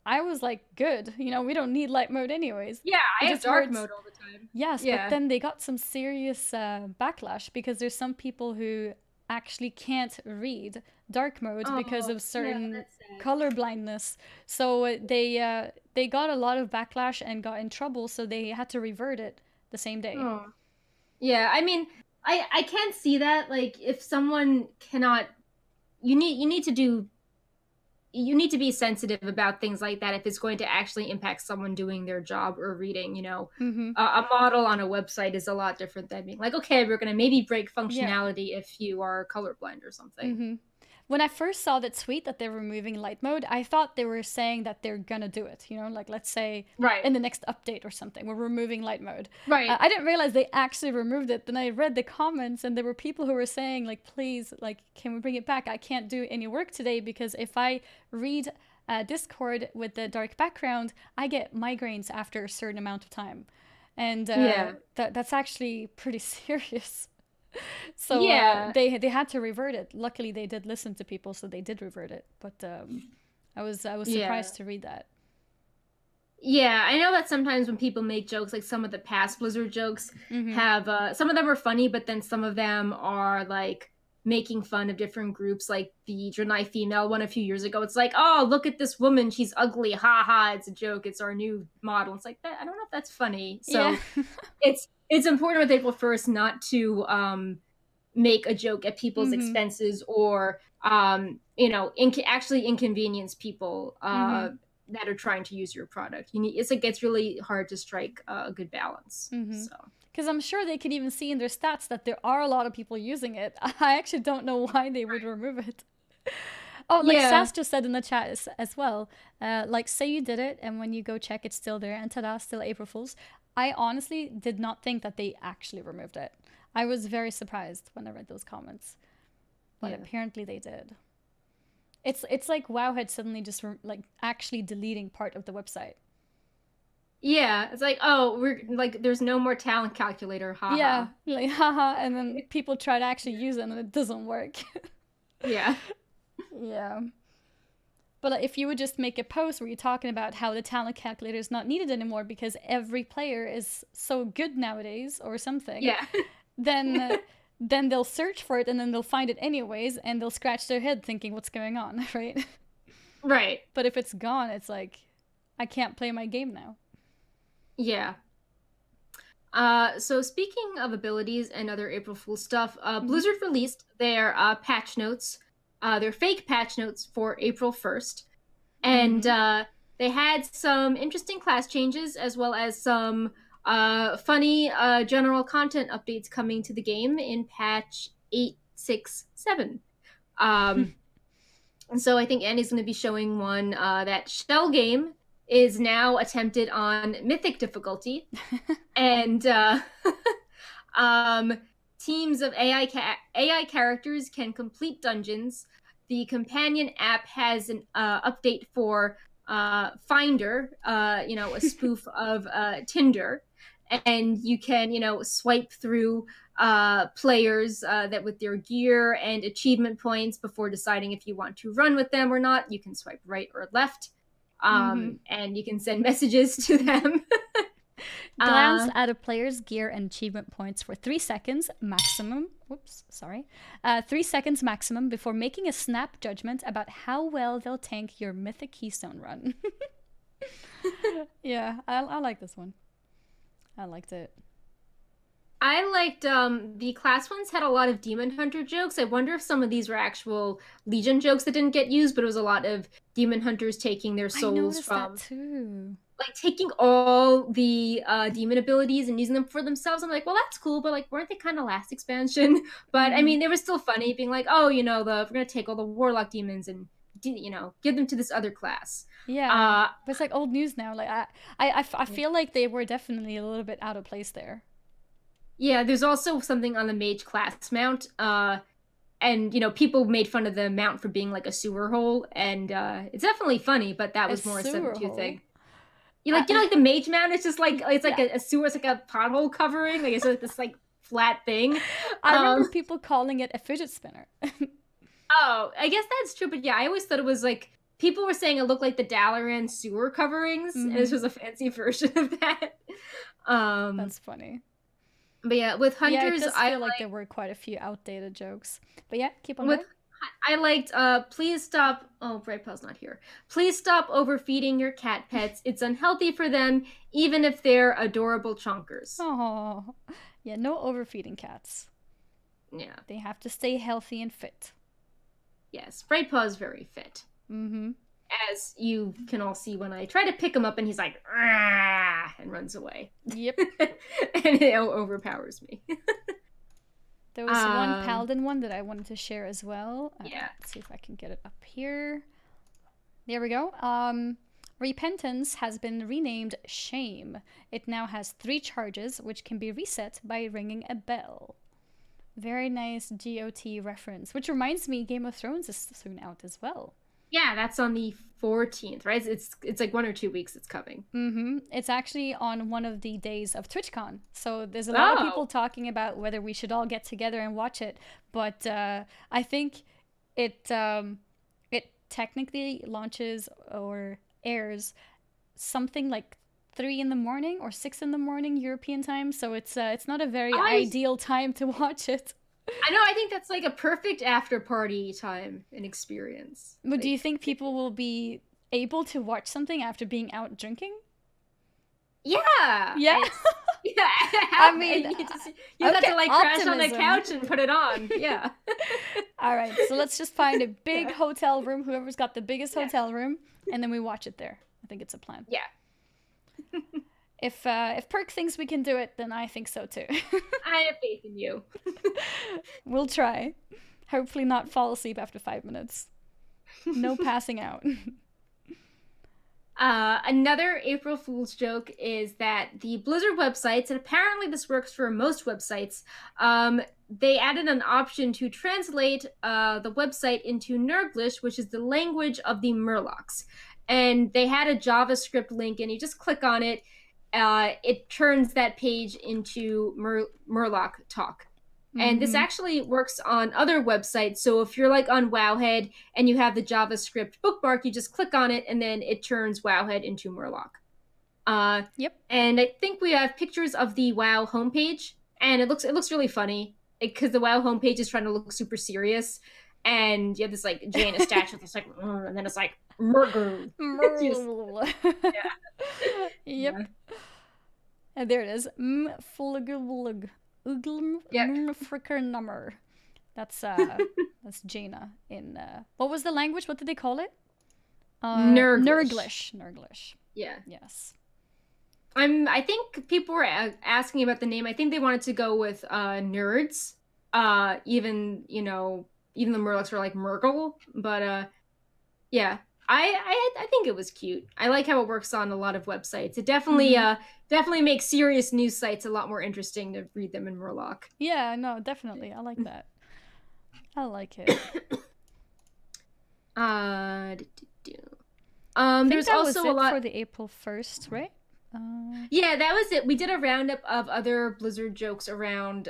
I was like, good. You know, we don't need light mode anyways. Yeah, I have dark mode all the time. Yes, but then they got some serious backlash because there's some people who actually can't read dark mode because of certain color blindness. So they got a lot of backlash and got in trouble, so they had to revert it the same day. Yeah, I mean, I can't see that. Like, if someone cannot, you need to be sensitive about things like that if it's going to actually impact someone doing their job or reading, you know. A model on a website is a lot different than being like, okay, we're going to maybe break functionality if you are colorblind or something. When I first saw that tweet that they're removing light mode, I thought they were saying that they're gonna do it, you know, like let's say in the next update or something, we're removing light mode. I didn't realize they actually removed it. Then I read the comments and there were people who were saying like, please, like, can we bring it back? I can't do any work today because if I read Discord with the dark background, I get migraines after a certain amount of time. And that's actually pretty serious. So they had to revert it. Luckily, they did listen to people, so they did revert it. But I was surprised to read that. Yeah, I know that sometimes when people make jokes, like some of the past Blizzard jokes have some of them are funny, but then some of them are like making fun of different groups, like the Draenei female one a few years ago. It's like, oh, look at this woman, she's ugly, ha ha, it's a joke, it's our new model. It's like, that I don't know if that's funny. So it's important with April 1st not to make a joke at people's Mm-hmm. expenses or actually inconvenience people Mm-hmm. that are trying to use your product. It's really hard to strike a good balance. Mm-hmm. So Because I'm sure they could even see in their stats that there are a lot of people using it. I actually don't know why they would remove it. Oh, like yeah, Sass just said in the chat as well. Like, say you did it, and when you go check, it's still there, and ta-da, still April Fools. I honestly did not think that they actually removed it. I was very surprised when I read those comments, but apparently they did. It's like Wowhead suddenly just like actually deleting part of the website. yeah, it's like, oh, we're like, there's no more talent calculator, haha. Yeah, like haha, and then people try to actually use it and it doesn't work. Yeah. Yeah. But like, if you would just make a post where you're talking about how the talent calculator is not needed anymore because every player is so good nowadays or something, Yeah. then then they'll search for it and then they'll find it anyways and they'll scratch their head thinking what's going on, right? Right. But if it's gone, it's like I can't play my game now. Yeah. So speaking of abilities and other April Fool stuff, Blizzard released their patch notes, their fake patch notes for April 1st. And they had some interesting class changes as well as some funny general content updates coming to the game in patch 867. And so I think Annie's going to be showing one that Shell Game is now attempted on Mythic difficulty. And teams of AI characters can complete dungeons. The companion app has an update for Finder, a spoof of Tinder. And you can, swipe through players that with their gear and achievement points before deciding if you want to run with them or not. You can swipe right or left, and you can send messages to them. Glance at a player's gear and achievement points for 3 seconds maximum. Whoops, sorry. 3 seconds maximum before making a snap judgment about how well they'll tank your Mythic Keystone run. Yeah, I like this one. I liked it. I liked the class ones had a lot of Demon Hunter jokes. I wonder if some of these were actual Legion jokes that didn't get used, but it was a lot of Demon Hunters taking their souls from that too. Like taking all the demon abilities and using them for themselves. I'm like, well, that's cool, but like, weren't they kind of last expansion? But I mean, they were still funny, being like, oh, we're gonna take all the Warlock demons and give them to this other class. Yeah, but it's like old news now. Like I feel like they were definitely a little bit out of place there. Yeah, there's also something on the mage class mount, and people made fun of the mount for being like a sewer hole, and it's definitely funny, but that was more a 7-2 thing. Like the mage mount, it's just like it's like a sewer, it's like a pothole covering, like it's like this like flat thing. I remember people calling it a fidget spinner. Oh, I guess that's true, but yeah, I always thought it was like people were saying it looked like the Dalaran sewer coverings, and this was a fancy version of that. That's funny. But yeah, with Hunters, I feel like there were quite a few outdated jokes. But yeah, keep on going. I liked, please stop, oh, Brightpaw's not here. Please stop overfeeding your cat pets. It's unhealthy for them, even if they're adorable chonkers. Oh, yeah, no overfeeding cats. Yeah. They have to stay healthy and fit. Yes, Brightpaw is very fit. As you can all see when I try to pick him up and he's like, "Rah!" and runs away. Yep. And it overpowers me. There was one Paladin one that I wanted to share as well. Yeah. Let's see if I can get it up here. There we go. Repentance has been renamed Shame. It now has 3 charges, which can be reset by ringing a bell. Very nice GOT reference, which reminds me Game of Thrones is soon out as well. Yeah, that's on the 14th, right? It's like 1 or 2 weeks it's coming. It's actually on one of the days of TwitchCon. So there's a lot of people talking about whether we should all get together and watch it. But I think it technically launches or airs something like 3 in the morning or 6 in the morning European time. So it's not a very ideal time to watch it. I know, I think that's like a perfect after party time and experience. But do you think people will be able to watch something after being out drinking? Yeah. Yeah. Yeah. I mean, you got okay, to like crash on the optimism. couch and put it on. Yeah. All right, so let's just find a big hotel room, whoever's got the biggest hotel room, and then we watch it there. I think it's a plan. Yeah. If Perk thinks we can do it, then I think so too. I have faith in you. We'll try. Hopefully not fall asleep after 5 minutes. No passing out. Another April Fool's joke is that the Blizzard websites, and apparently this works for most websites, they added an option to translate the website into Nerglish, which is the language of the Murlocs. And they had a JavaScript link, and you just click on it. It turns that page into Murloc talk. And this actually works on other websites. So if you're like on Wowhead and you have the JavaScript bookmark, you just click on it and then it turns Wowhead into Murloc. Yep. And I think we have pictures of the WoW homepage, and it looks really funny because the WoW homepage is trying to look super serious, and you have this like Jaina statue that's like, and then it's like Murgle. Yeah. Yep. Yeah. And there it is. Fricker number. That's Jaina in what was the language? What did they call it? Nerglish. Yeah. Yes. I think people were asking about the name. I think they wanted to go with nerds. Even the Murlocs were like Murgle, but yeah. I think it was cute. I like how it works on a lot of websites. It definitely makes serious news sites a lot more interesting to read them in Murloc. Yeah, no, definitely. I like that. I like it. There's also a lot for the April 1st, right? Yeah, that was it. We did a roundup of other Blizzard jokes around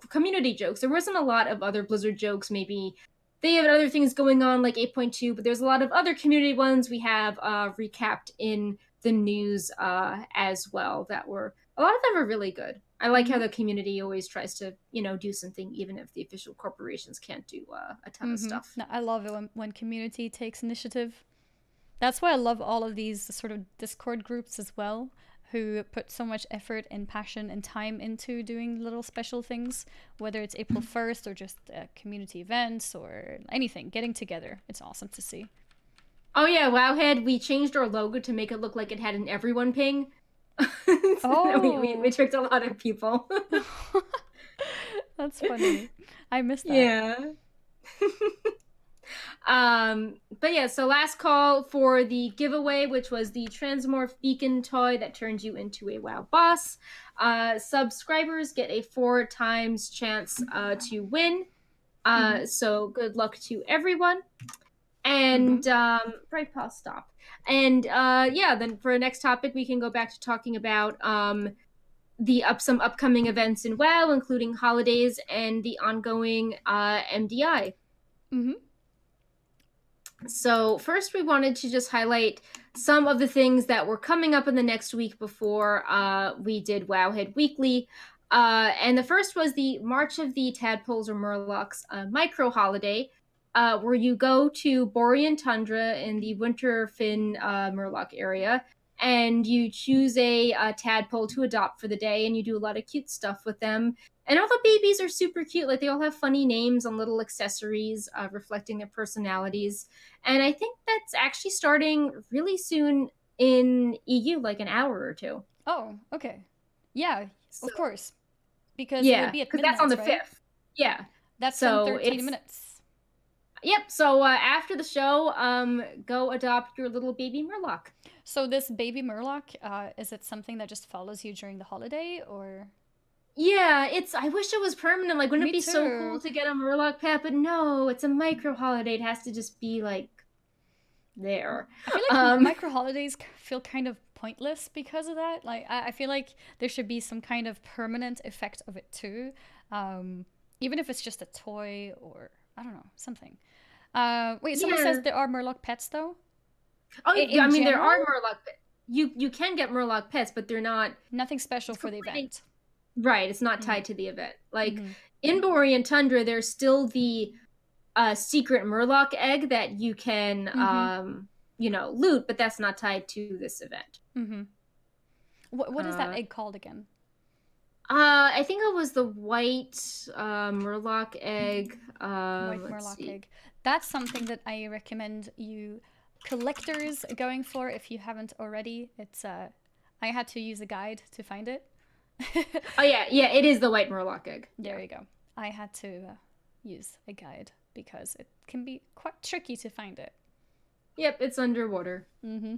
community jokes. There wasn't a lot of other Blizzard jokes. Maybe they have other things going on like 8.2, but there's a lot of other community ones we have recapped in the news as well. A lot of them are really good. I like how the community always tries to, do something even if the official corporations can't do a ton of stuff. No, I love it when community takes initiative. That's why I love all of these sort of Discord groups as well, who put so much effort and passion and time into doing little special things, whether it's April 1st or just community events or anything, getting together. It's awesome to see. Oh yeah, Wowhead, we changed our logo to make it look like it had an everyone ping. We tricked a lot of people. That's funny. I missed that. Yeah. But yeah, so last call for the giveaway, which was the Transmorph Beacon toy that turns you into a WoW boss. Subscribers get a 4 times chance to win. So good luck to everyone. And right pause, stop. And then for the next topic, we can go back to talking about some upcoming events in WoW, including holidays and the ongoing MDI. So first we wanted to just highlight some of the things that were coming up in the next week before we did Wowhead Weekly. And the first was the March of the Tadpoles or Murlocs micro holiday, where you go to Borean Tundra in the Winterfin Murloc area, and you choose a tadpole to adopt for the day, and you do a lot of cute stuff with them. And all the babies are super cute. Like, they all have funny names and little accessories reflecting their personalities. And I think that's actually starting really soon in EU, like an hour or two. Oh, okay. Yeah, of course. Because yeah, it would be at midnight, that's on the right? 5th. Yeah. That's in 13 minutes. Yep. So after the show, go adopt your little baby Murloc. So this baby Murloc, is it something that just follows you during the holiday, or? Yeah, I wish it was permanent. Like, wouldn't it be too. so cool to get a Murloc pet? But no, it's a micro holiday. It has to just be like there. I feel like micro holidays feel kind of pointless because of that. Like, I feel like there should be some kind of permanent effect of it too, even if it's just a toy or I don't know, something. Wait, someone says there are Murloc pets though. Oh, yeah, I mean there are Murloc pets. You can get Murloc pets, but they're not nothing special for the event. Right, it's not tied to the event. Like in Borean Tundra, there's still the secret Murloc egg that you can loot, but that's not tied to this event. What is that Uh, egg called again? I think it was the white murloc egg. White Let's Murloc see. egg. That's something that I recommend you collectors going for if you haven't already. It's I had to use a guide to find it. Oh yeah, yeah, it is the white murloc egg. There Yeah. you go. I had to use a guide because it can be quite tricky to find it. Yep, it's underwater. Mm-hmm.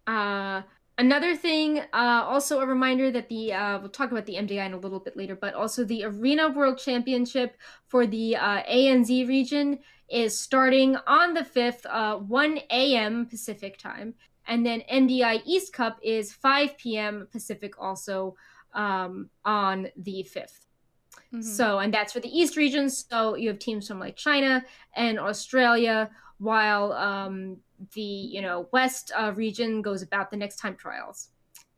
Uh, Another thing, also a reminder that we'll talk about the MDI in a little bit later, but also the Arena World Championship for the ANZ region is starting on the 5th, 1 a.m. Pacific time. And then MDI East Cup is 5 p.m. Pacific also on the 5th. Mm-hmm. So, and that's for the East region. So you have teams from like China and Australia, while the West region goes about the next time trials.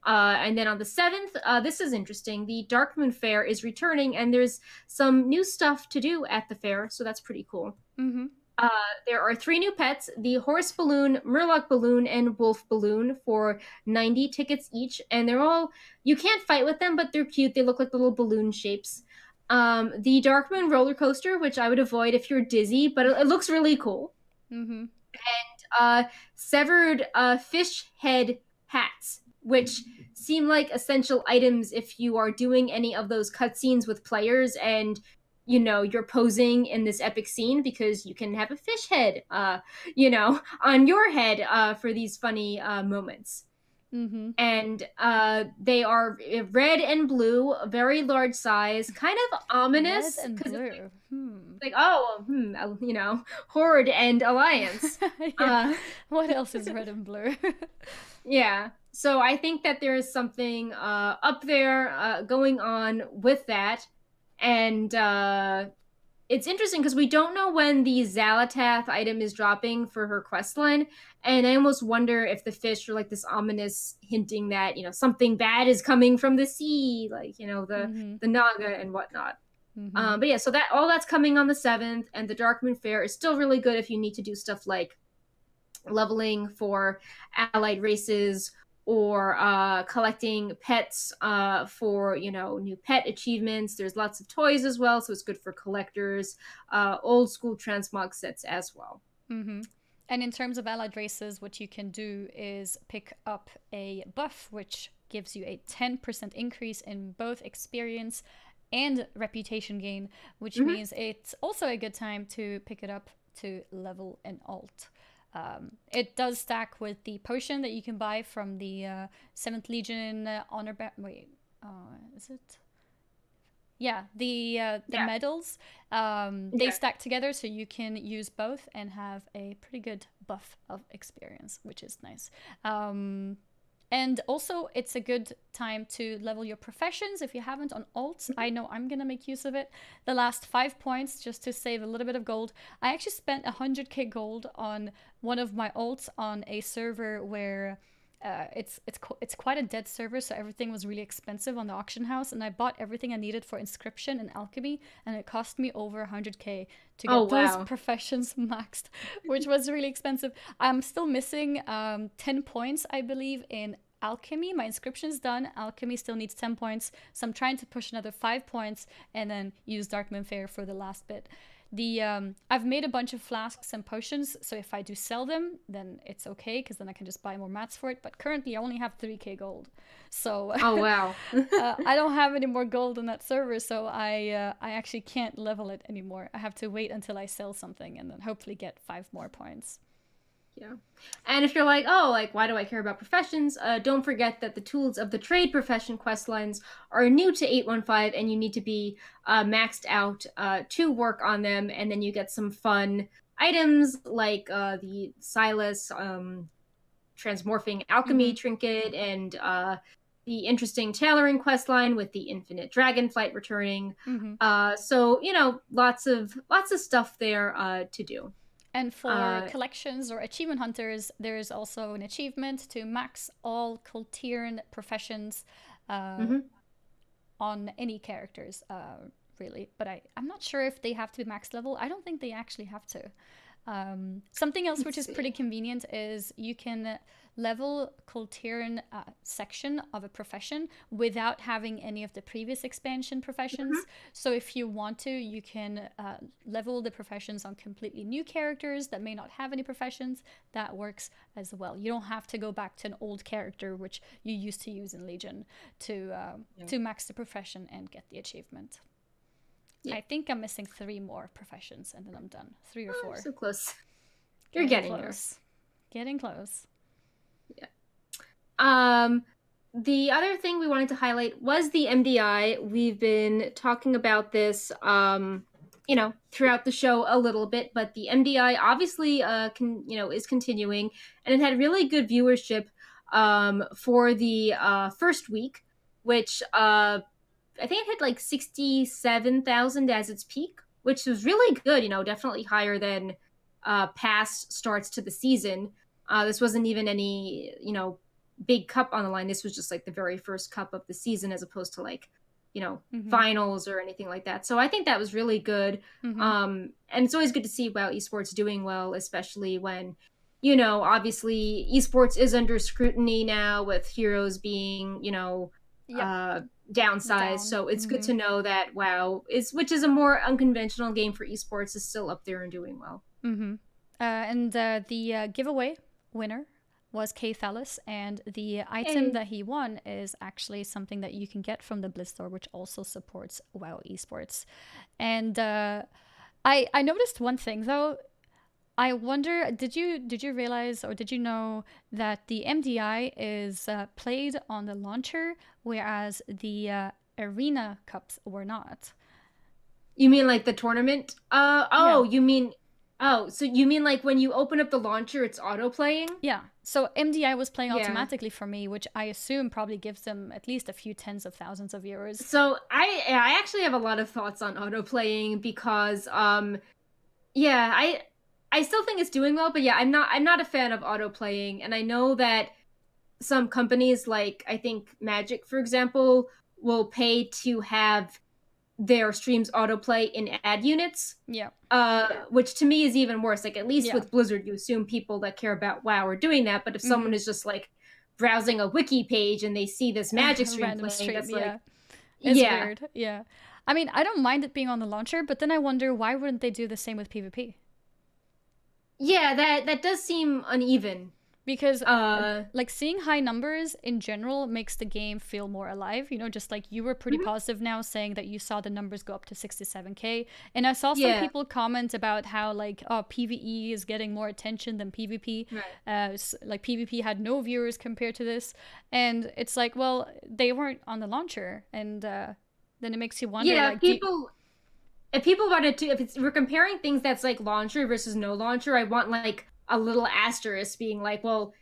And then on the 7th, this is interesting. The Darkmoon Faire is returning, and there's some new stuff to do at the fair, so that's pretty cool. Mm-hmm. Uh, there are 3 new pets: the horse balloon, murloc balloon, and wolf balloon for 90 tickets each. And they're all, you can't fight with them, but they're cute. They look like little balloon shapes. The Darkmoon roller coaster, which I would avoid if you're dizzy, but it looks really cool. Mm-hmm. Severed fish head hats, which seem like essential items if you are doing any of those cutscenes with players and you're posing in this epic scene, because you can have a fish head on your head for these funny moments. Mm-hmm. And they are red and blue, a very large size, kind of Red ominous, and because it's blue. like, oh, horde and alliance. Yeah. What else is red and blue? Yeah. So I think that there is something up there going on with that. And it's interesting because we don't know when the Zalatath item is dropping for her quest line. And I almost wonder if the fish are like this ominous hinting that, something bad is coming from the sea, like, Mm-hmm. the Naga and whatnot. Mm-hmm. But yeah, so that all that's coming on the 7th, and the Darkmoon Faire is still really good if you need to do stuff like leveling for allied races, or collecting pets for new pet achievements. There's lots of toys as well, so it's good for collectors. Old school transmog sets as well. Mm-hmm. And in terms of allied races, what you can do is pick up a buff, which gives you a 10% increase in both experience and reputation gain, which means it's also a good time to pick it up to level an alt. It does stack with the potion that you can buy from the 7th Legion honor. Wait, is it? Yeah, the medals. They stack together, so you can use both and have a pretty good buff of experience, which is nice. And also, it's a good time to level your professions if you haven't on alts. I know I'm going to make use of it. The last 5 points just to save a little bit of gold. I actually spent 100k gold on one of my alts on a server where it's quite a dead server, so everything was really expensive on the auction house, and I bought everything I needed for inscription and alchemy, and it cost me over 100k to get those professions maxed, which was really expensive. I'm still missing 10 points, I believe, in alchemy. My inscription is done. Alchemy still needs 10 points, so I'm trying to push another 5 points and then use Darkmoon Faire for the last bit. I've made a bunch of flasks and potions, so if I do sell them, then it's okay, because then I can just buy more mats for it. But currently I only have 3k gold, so oh wow. I don't have any more gold on that server, so I actually can't level it anymore. I have to wait until I sell something and then hopefully get 5 more points. Yeah. And if you're like, oh, like, why do I care about professions? Don't forget that the tools of the trade profession quest lines are new to 815, and you need to be maxed out to work on them. And then you get some fun items like the Silas transmorphing alchemy trinket, and the interesting tailoring quest line with the infinite dragonflight returning. So, lots of stuff there to do. And for collections or achievement hunters, there's also an achievement to max all Kultiran professions on any characters, really. But I'm not sure if they have to be max level. I don't think they actually have to. Something else which is pretty convenient is you can level Colterian section of a profession without having any of the previous expansion professions. So if you want to, you can level the professions on completely new characters that may not have any professions. That works as well. You don't have to go back to an old character which you used to use in Legion to max the profession and get the achievement. I think I'm missing 3 more professions and then I'm done. 3 or 4. So close. You're getting close. Getting close. Yeah. The other thing we wanted to highlight was the MDI. We've been talking about this, you know, throughout the show a little bit, but the MDI obviously, is continuing, and it had really good viewership for the first week, which I think it hit like 67,000 as its peak, which was really good, you know, definitely higher than past starts to the season. This wasn't even any, you know, big cup on the line. This was just like the very first cup of the season as opposed to like, you know, finals or anything like that. So I think that was really good. And it's always good to see WoW esports doing well, especially when, you know, obviously esports is under scrutiny now with heroes being, you know, downsized. So it's good to know that WoW which is a more unconventional game for esports, is still up there and doing well. And the giveaway winner was K Thalos, and the item that he won is actually something that you can get from the Blizz store, which also supports WoW esports. And I noticed one thing though. I wonder, did you realize or did you know that the MDI is played on the launcher, whereas the arena cups were not? You mean like the tournament? So you mean like when you open up the launcher, it's auto playing? Yeah. So MDI was playing automatically for me, which I assume probably gives them at least a few tens of thousands of viewers. So I actually have a lot of thoughts on auto playing because I still think it's doing well, but yeah, I'm not a fan of auto playing, and I know that some companies like I think Magic, for example, will pay to have their streams autoplay in ad units. Which to me is even worse. Like at least with Blizzard, you assume people that care about WoW are doing that, but if someone is just like browsing a wiki page and they see this Magic stream playing, that's like it's weird. Yeah. I mean, I don't mind it being on the launcher, but then I wonder why wouldn't they do the same with PvP? Yeah, that does seem uneven. Because like seeing high numbers in general makes the game feel more alive, you know, just like you were pretty positive now saying that you saw the numbers go up to 67k, and I saw some people comment about how like PvE is getting more attention than PvP. Like PvP had no viewers compared to this, and it's like, well, they weren't on the launcher, and then it makes you wonder if people wanted to, if we're comparing things that's like launcher versus no launcher, I want like a little asterisk being like, well,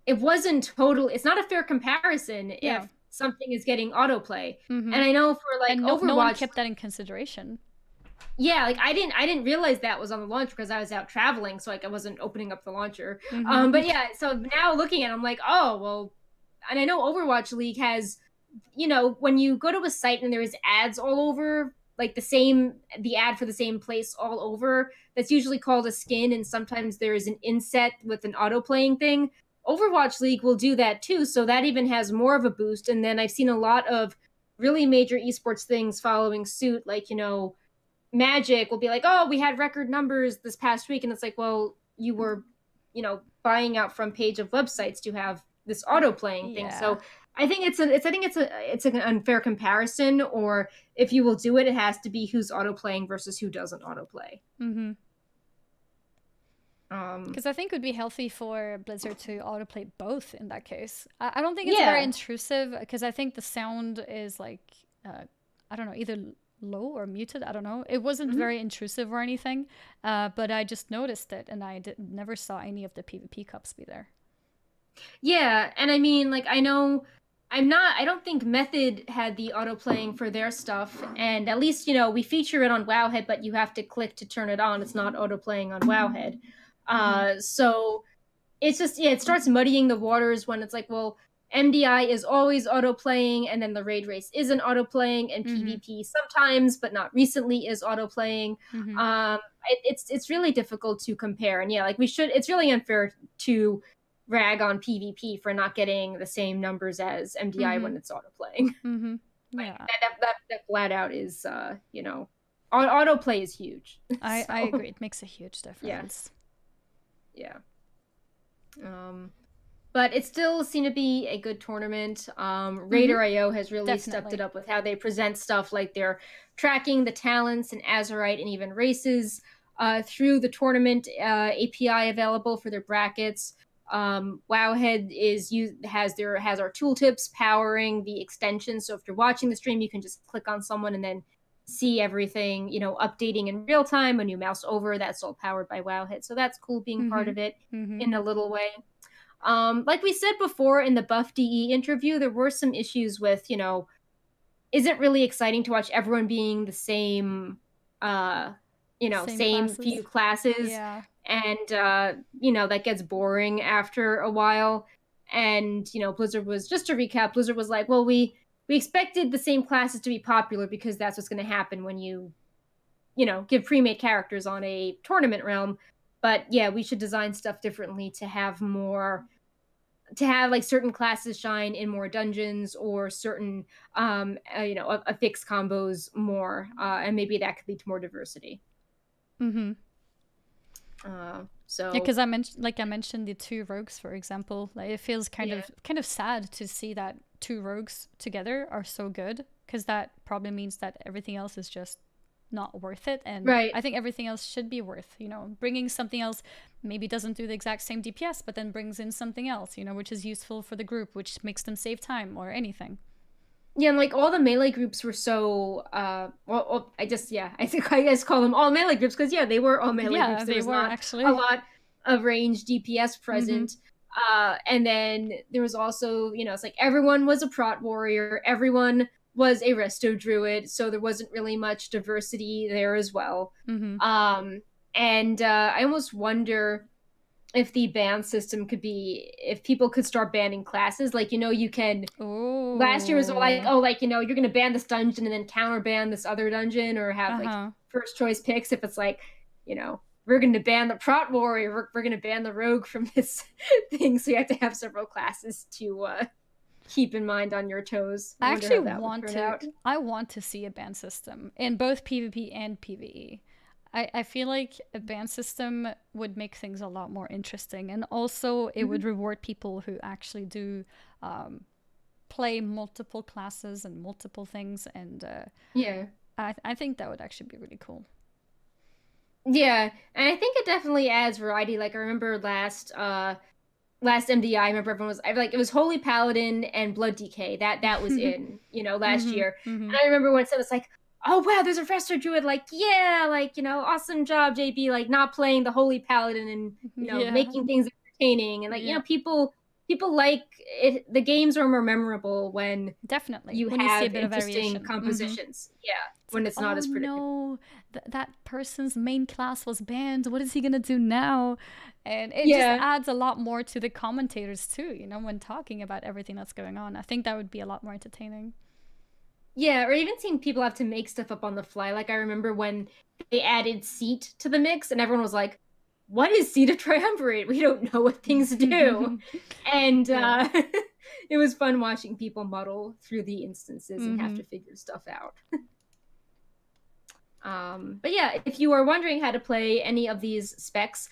it's not a fair comparison if something is getting autoplay. And I know for like Overwatch, no one kept that in consideration. Yeah, like I didn't realize that was on the launcher because I was out traveling, so like I wasn't opening up the launcher. But yeah, so now looking at it, I'm like, oh well, and I know Overwatch League has, you know, when you go to a site and there's ads all over, like the ad for the same place all over, that's usually called a skin, and sometimes there is an inset with an auto playing thing. Overwatch League will do that too, so that even has more of a boost. And then I've seen a lot of really major esports things following suit, like, you know, Magic will be like, oh, we had record numbers this past week, and it's like, well, you were, you know, buying out from page of websites to have this auto playing thing. So I think it's an unfair comparison, or if you will do it, it has to be who's auto playing versus who doesn't auto play. Because I think it would be healthy for Blizzard to autoplay both in that case. I don't think it's very intrusive, because I think the sound is like, I don't know, either low or muted. I don't know. It wasn't very intrusive or anything, but I just noticed it, and I never saw any of the PvP cups be there. Yeah, and I mean, like, I don't think Method had the auto playing for their stuff, and at least, you know, we feature it on Wowhead, but you have to click to turn it on. It's not auto playing on Wowhead. So it's just, it starts muddying the waters when it's like, well, MDI is always auto-playing, and then the raid race isn't auto-playing, and PvP sometimes, but not recently, is auto-playing. It's really difficult to compare, and yeah, like it's really unfair to rag on PvP for not getting the same numbers as MDI when it's auto-playing. Yeah, that flat out is, autoplay is huge. I agree. It makes a huge difference. Yeah. But it still seemed to be a good tournament. Raider.io has really stepped it up with how they present stuff, like they're tracking the talents and Azurite and even races through the tournament API available for their brackets. Wowhead has our tooltips powering the extension. So if you're watching the stream, you can just click on someone and then see everything, updating in real time. When you mouse over, that's all powered by Wowhead. So that's cool being part of it in a little way. Like we said before in the Buff DE interview, there were some issues with, is it really exciting to watch everyone being the same, same few classes? Yeah. And, that gets boring after a while. And, Blizzard was, just to recap, Blizzard was like, well, we expected the same classes to be popular because that's what's going to happen when you give pre-made characters on a tournament realm. But yeah, we should design stuff differently to have like certain classes shine in more dungeons, or certain, affix combos more. And maybe that could lead to more diversity. So yeah, because I mentioned the 2 rogues, for example. Like, it feels kind of sad to see that 2 rogues together are so good, because that probably means that everything else is just not worth it. And I think everything else should be worth, bringing something else. Maybe doesn't do the exact same DPS, but then brings in something else, which is useful for the group, which makes them save time or anything. Yeah, and like all the melee groups were so I think I just call them all melee groups, because they were all melee groups. There was not actually a lot of range DPS present. And then there was also, it's like everyone was a prot warrior, everyone was a resto druid, so there wasn't really much diversity there as well. And I almost wonder if the ban system could be, if people could start banning classes. Like, you can... Ooh. Last year was like, you're going to ban this dungeon and then counter ban this other dungeon, or have like first choice picks. If it's like, we're going to ban the prot warrior, we're going to ban the rogue from this thing. So you have to have several classes to keep in mind on your toes. I actually want to see a ban system in both PvP and PvE. I feel like a ban system would make things a lot more interesting, and also it would reward people who actually do play multiple classes and multiple things, and I think that would actually be really cool. Yeah, and I think it definitely adds variety. Like, I remember last MDI, I remember everyone was it was Holy Paladin and Blood DK that was in last year, and I remember when it was like, oh wow, there's a resto druid, like, yeah, like, awesome job, JB, like, not playing the Holy Paladin and making things entertaining, and like people like it. The games are more memorable when you have see a bit interesting of compositions. When it's not as predictable. No, that person's main class was banned. What is he gonna do now? And it just adds a lot more to the commentators too, when talking about everything that's going on. I think that would be a lot more entertaining. Yeah, or even seeing people have to make stuff up on the fly. Like, I remember when they added Seat to the mix, and everyone was like, what is Seat of Triumvirate? We don't know what things do. And it was fun watching people muddle through the instances and have to figure stuff out. But yeah, if you are wondering how to play any of these specs,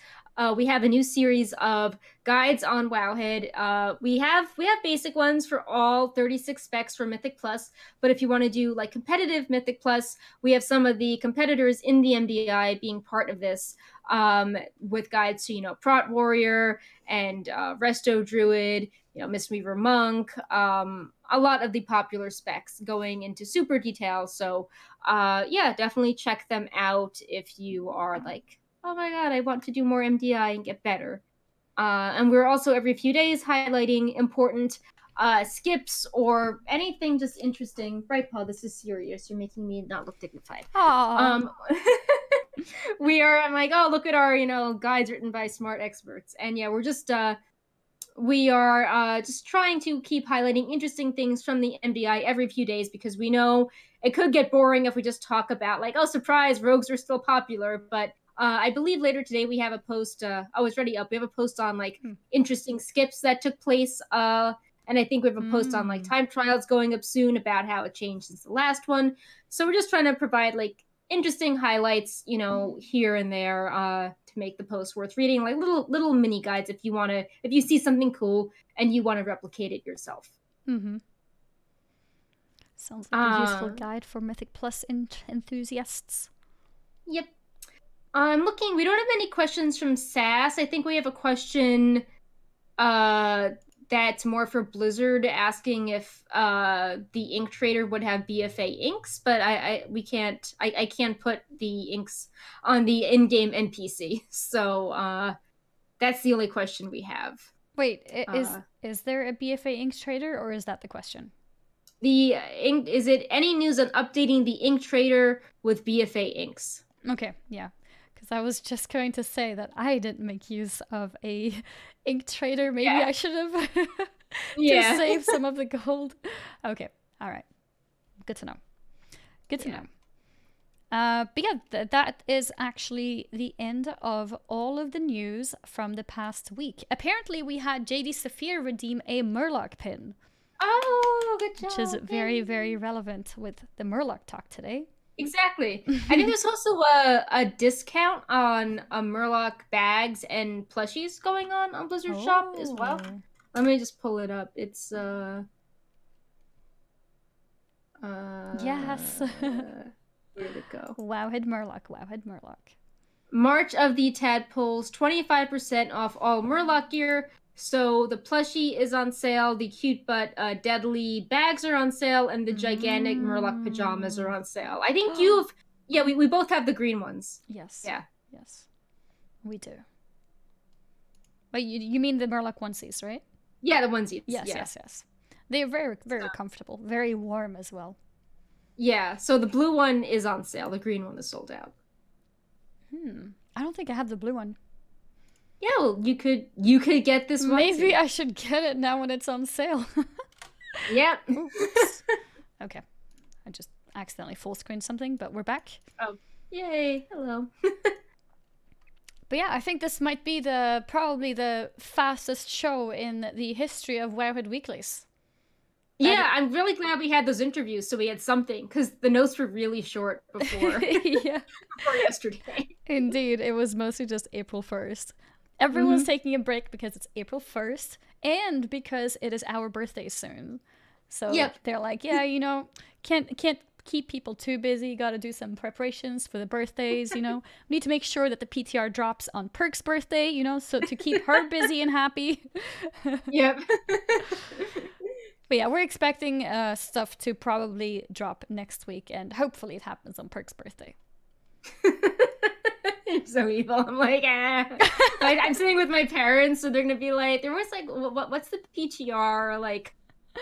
we have a new series of guides on Wowhead. We have basic ones for all 36 specs for Mythic Plus, but if you want to do like competitive Mythic Plus, we have some of the competitors in the MDI being part of this, with guides to, Prot Warrior and Resto Druid, Mistweaver Monk, a lot of the popular specs going into super detail. So yeah, definitely check them out if you are like, oh my god, I want to do more MDI and get better. And we're also every few days highlighting important skips or anything just interesting. Brightpaw, this is serious. You're making me not look dignified. I'm like, oh, look at our, guides written by smart experts. And yeah, we're just we are just trying to keep highlighting interesting things from the MDI every few days because we know it could get boring if we just talk about like, oh, surprise, rogues are still popular. But I believe later today we have a post. Oh, it's already up. We have a post on like interesting skips that took place. And I think we have a post on like time trials going up soon about how it changed since the last one. So we're just trying to provide like interesting highlights, you know, here and there to make the post worth reading, like little mini guides if you see something cool and you want to replicate it yourself. Sounds like a useful guide for Mythic Plus enthusiasts. Yep. I'm looking. We don't have any questions from SAS. I think we have a question that's more for Blizzard, asking if the ink trader would have BFA inks, but I can't put the inks on the in-game NPC. So that's the only question we have. Wait, is there a BFA inks trader, or is that the question? Is it any news on updating the ink trader with BFA inks? Okay, yeah. Because I was just going to say that I didn't make use of a ink trader. Maybe I should have to save some of the gold. Okay, all right. Good to know. Good to know. But yeah, that is actually the end of all of the news from the past week. Apparently, we had JD Saphir redeem a Murloc pin. Oh, good job. Which is very, very relevant with the Murloc talk today. Exactly. I think there's also a discount on Murloc bags and plushies going on Blizzard Shop as well. Let me just pull it up. It's yes. Where'd it go? Wowhead Murloc. Wowhead Murloc. March of the Tadpoles, 25% off all Murloc gear. So the plushie is on sale, the cute but deadly bags are on sale, and the gigantic Murloc pajamas are on sale. I think we both have the green ones. Yes. Yeah. Yes. We do. But you mean the Murloc onesies, right? Yeah, the onesies. Yes. They're very, very comfortable. Very warm as well. Yeah, so the blue one is on sale. The green one is sold out. I don't think I have the blue one. Yeah, well, you could get this one. Maybe I should get it now when it's on sale. Yep. Oops. Okay. I just accidentally full screened something, but we're back. Oh, yay. Hello. But yeah, I think this might be probably the fastest show in the history of Wowhead Weeklies. Yeah, I'm really glad we had those interviews so we had something, because the notes were really short before, before yesterday. Indeed, it was mostly just April 1st. Everyone's taking a break because it's April 1st and because it is our birthday soon. So they're like, yeah, you know, can't keep people too busy. Got to do some preparations for the birthdays, you know. We need to make sure that the PTR drops on Perk's birthday, you know, so to keep her busy and happy. Yep. But yeah, we're expecting stuff to probably drop next week, and hopefully it happens on Perk's birthday. You're so evil. I'm like, like, I'm sitting with my parents, so they're gonna be like, they're always like, what's the PTR? Like,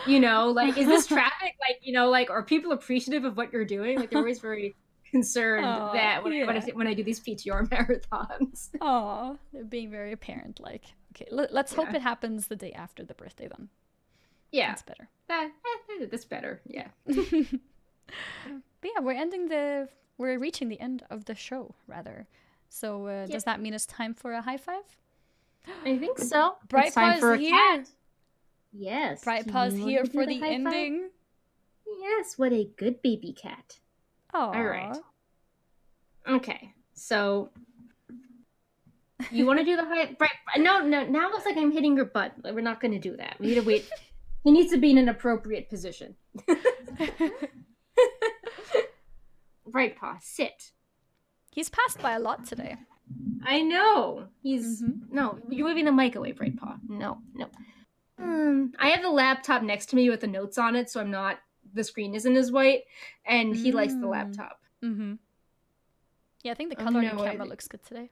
you know, like, is this traffic? Like, you know, like, are people appreciative of what you're doing? Like, they're always very concerned that when I do these PTR marathons. Oh, they're being very apparent. Like, okay, let's hope it happens the day after the birthday then. Yeah, that's better. That's better. Yeah. But yeah, we're reaching the end of the show, rather. So does that mean it's time for a high five? I think so. Bright Paw's here. Cat. Yes. Bright Paw's here for the ending. Yes, what a good baby cat. Oh. All right. Okay, so you want to do the high? Bright? No. Now it looks like I'm hitting your butt. We're not going to do that. We need to wait. He needs to be in an appropriate position. Bright Paw, sit. He's passed by a lot today. I know. He's no. You're moving the mic away, Bright Paw. No. I have the laptop next to me with the notes on it, so I'm not. The screen isn't as white, and he likes the laptop. Yeah, I think the color on the camera looks good today.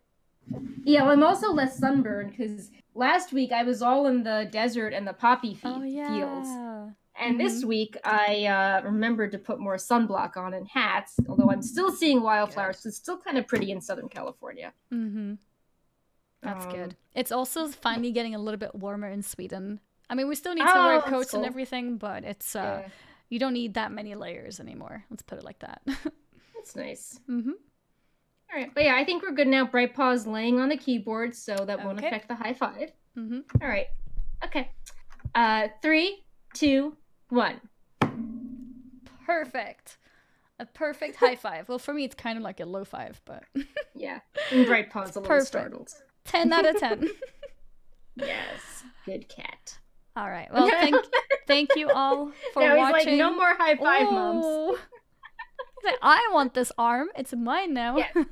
Yeah, well, I'm also less sunburned because last week I was all in the desert and the poppy fields. And this week I remembered to put more sunblock on and hats, although I'm still seeing wildflowers, so it's still kind of pretty in Southern California. That's good. It's also finally getting a little bit warmer in Sweden. I mean, we still need to wear coats and everything, but it's you don't need that many layers anymore. Let's put it like that. That's nice. Mm-hmm. All right, but yeah, I think we're good now. Bright Paw's laying on the keyboard, so that won't affect the high five. Mm-hmm. All right. Okay. 3, 2, 1. Perfect. A perfect high five. Well, for me, it's kind of like a low five, but yeah. And Bright Paw's a little startled. 10 out of 10. Yes. Good cat. All right. Well, thank you all for watching. He's like, no more high five, moms. Like, I want this arm. It's mine now. Yeah.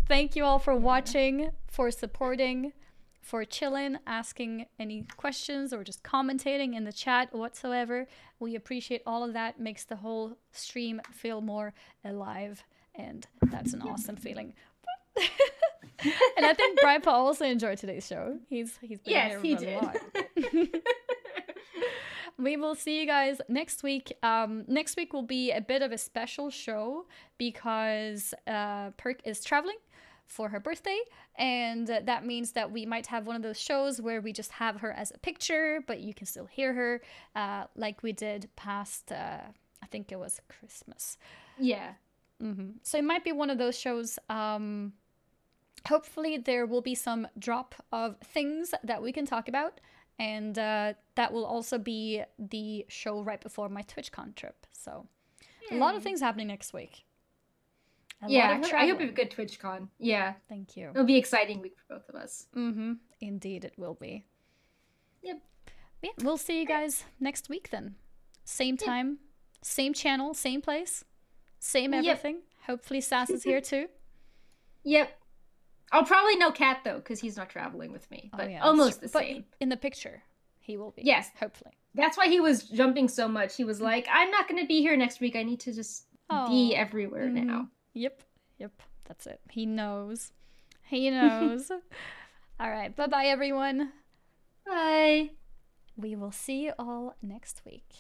Thank you all for watching, for supporting, for chilling, asking any questions, or just commentating in the chat whatsoever. We appreciate all of that. Makes the whole stream feel more alive, and that's an awesome feeling. And I think Bright Paw also enjoyed today's show. He's been here a lot. We will see you guys next week. Next week will be a bit of a special show because Perk is traveling for her birthday, and that means that we might have one of those shows where we just have her as a picture, but you can still hear her, like we did past, I think it was Christmas. Yeah. Mm-hmm. So it might be one of those shows. Hopefully there will be some drop of things that we can talk about. And that will also be the show right before my TwitchCon trip. So a lot of things happening next week. I hope we have a good TwitchCon. Yeah. Thank you. It'll be an exciting week for both of us. Mm-hmm. Indeed, it will be. Yep. Yeah, we'll see you guys next week then. Same time, same channel, same place, same everything. Hopefully Sass is here too. Yep. I'll probably know Cat though, because he's not traveling with me. But almost the same. But in the picture, he will be. Yes. Hopefully. That's why he was jumping so much. He was like, I'm not going to be here next week. I need to just be everywhere now. Yep. That's it. He knows. All right. Bye-bye, everyone. Bye. We will see you all next week.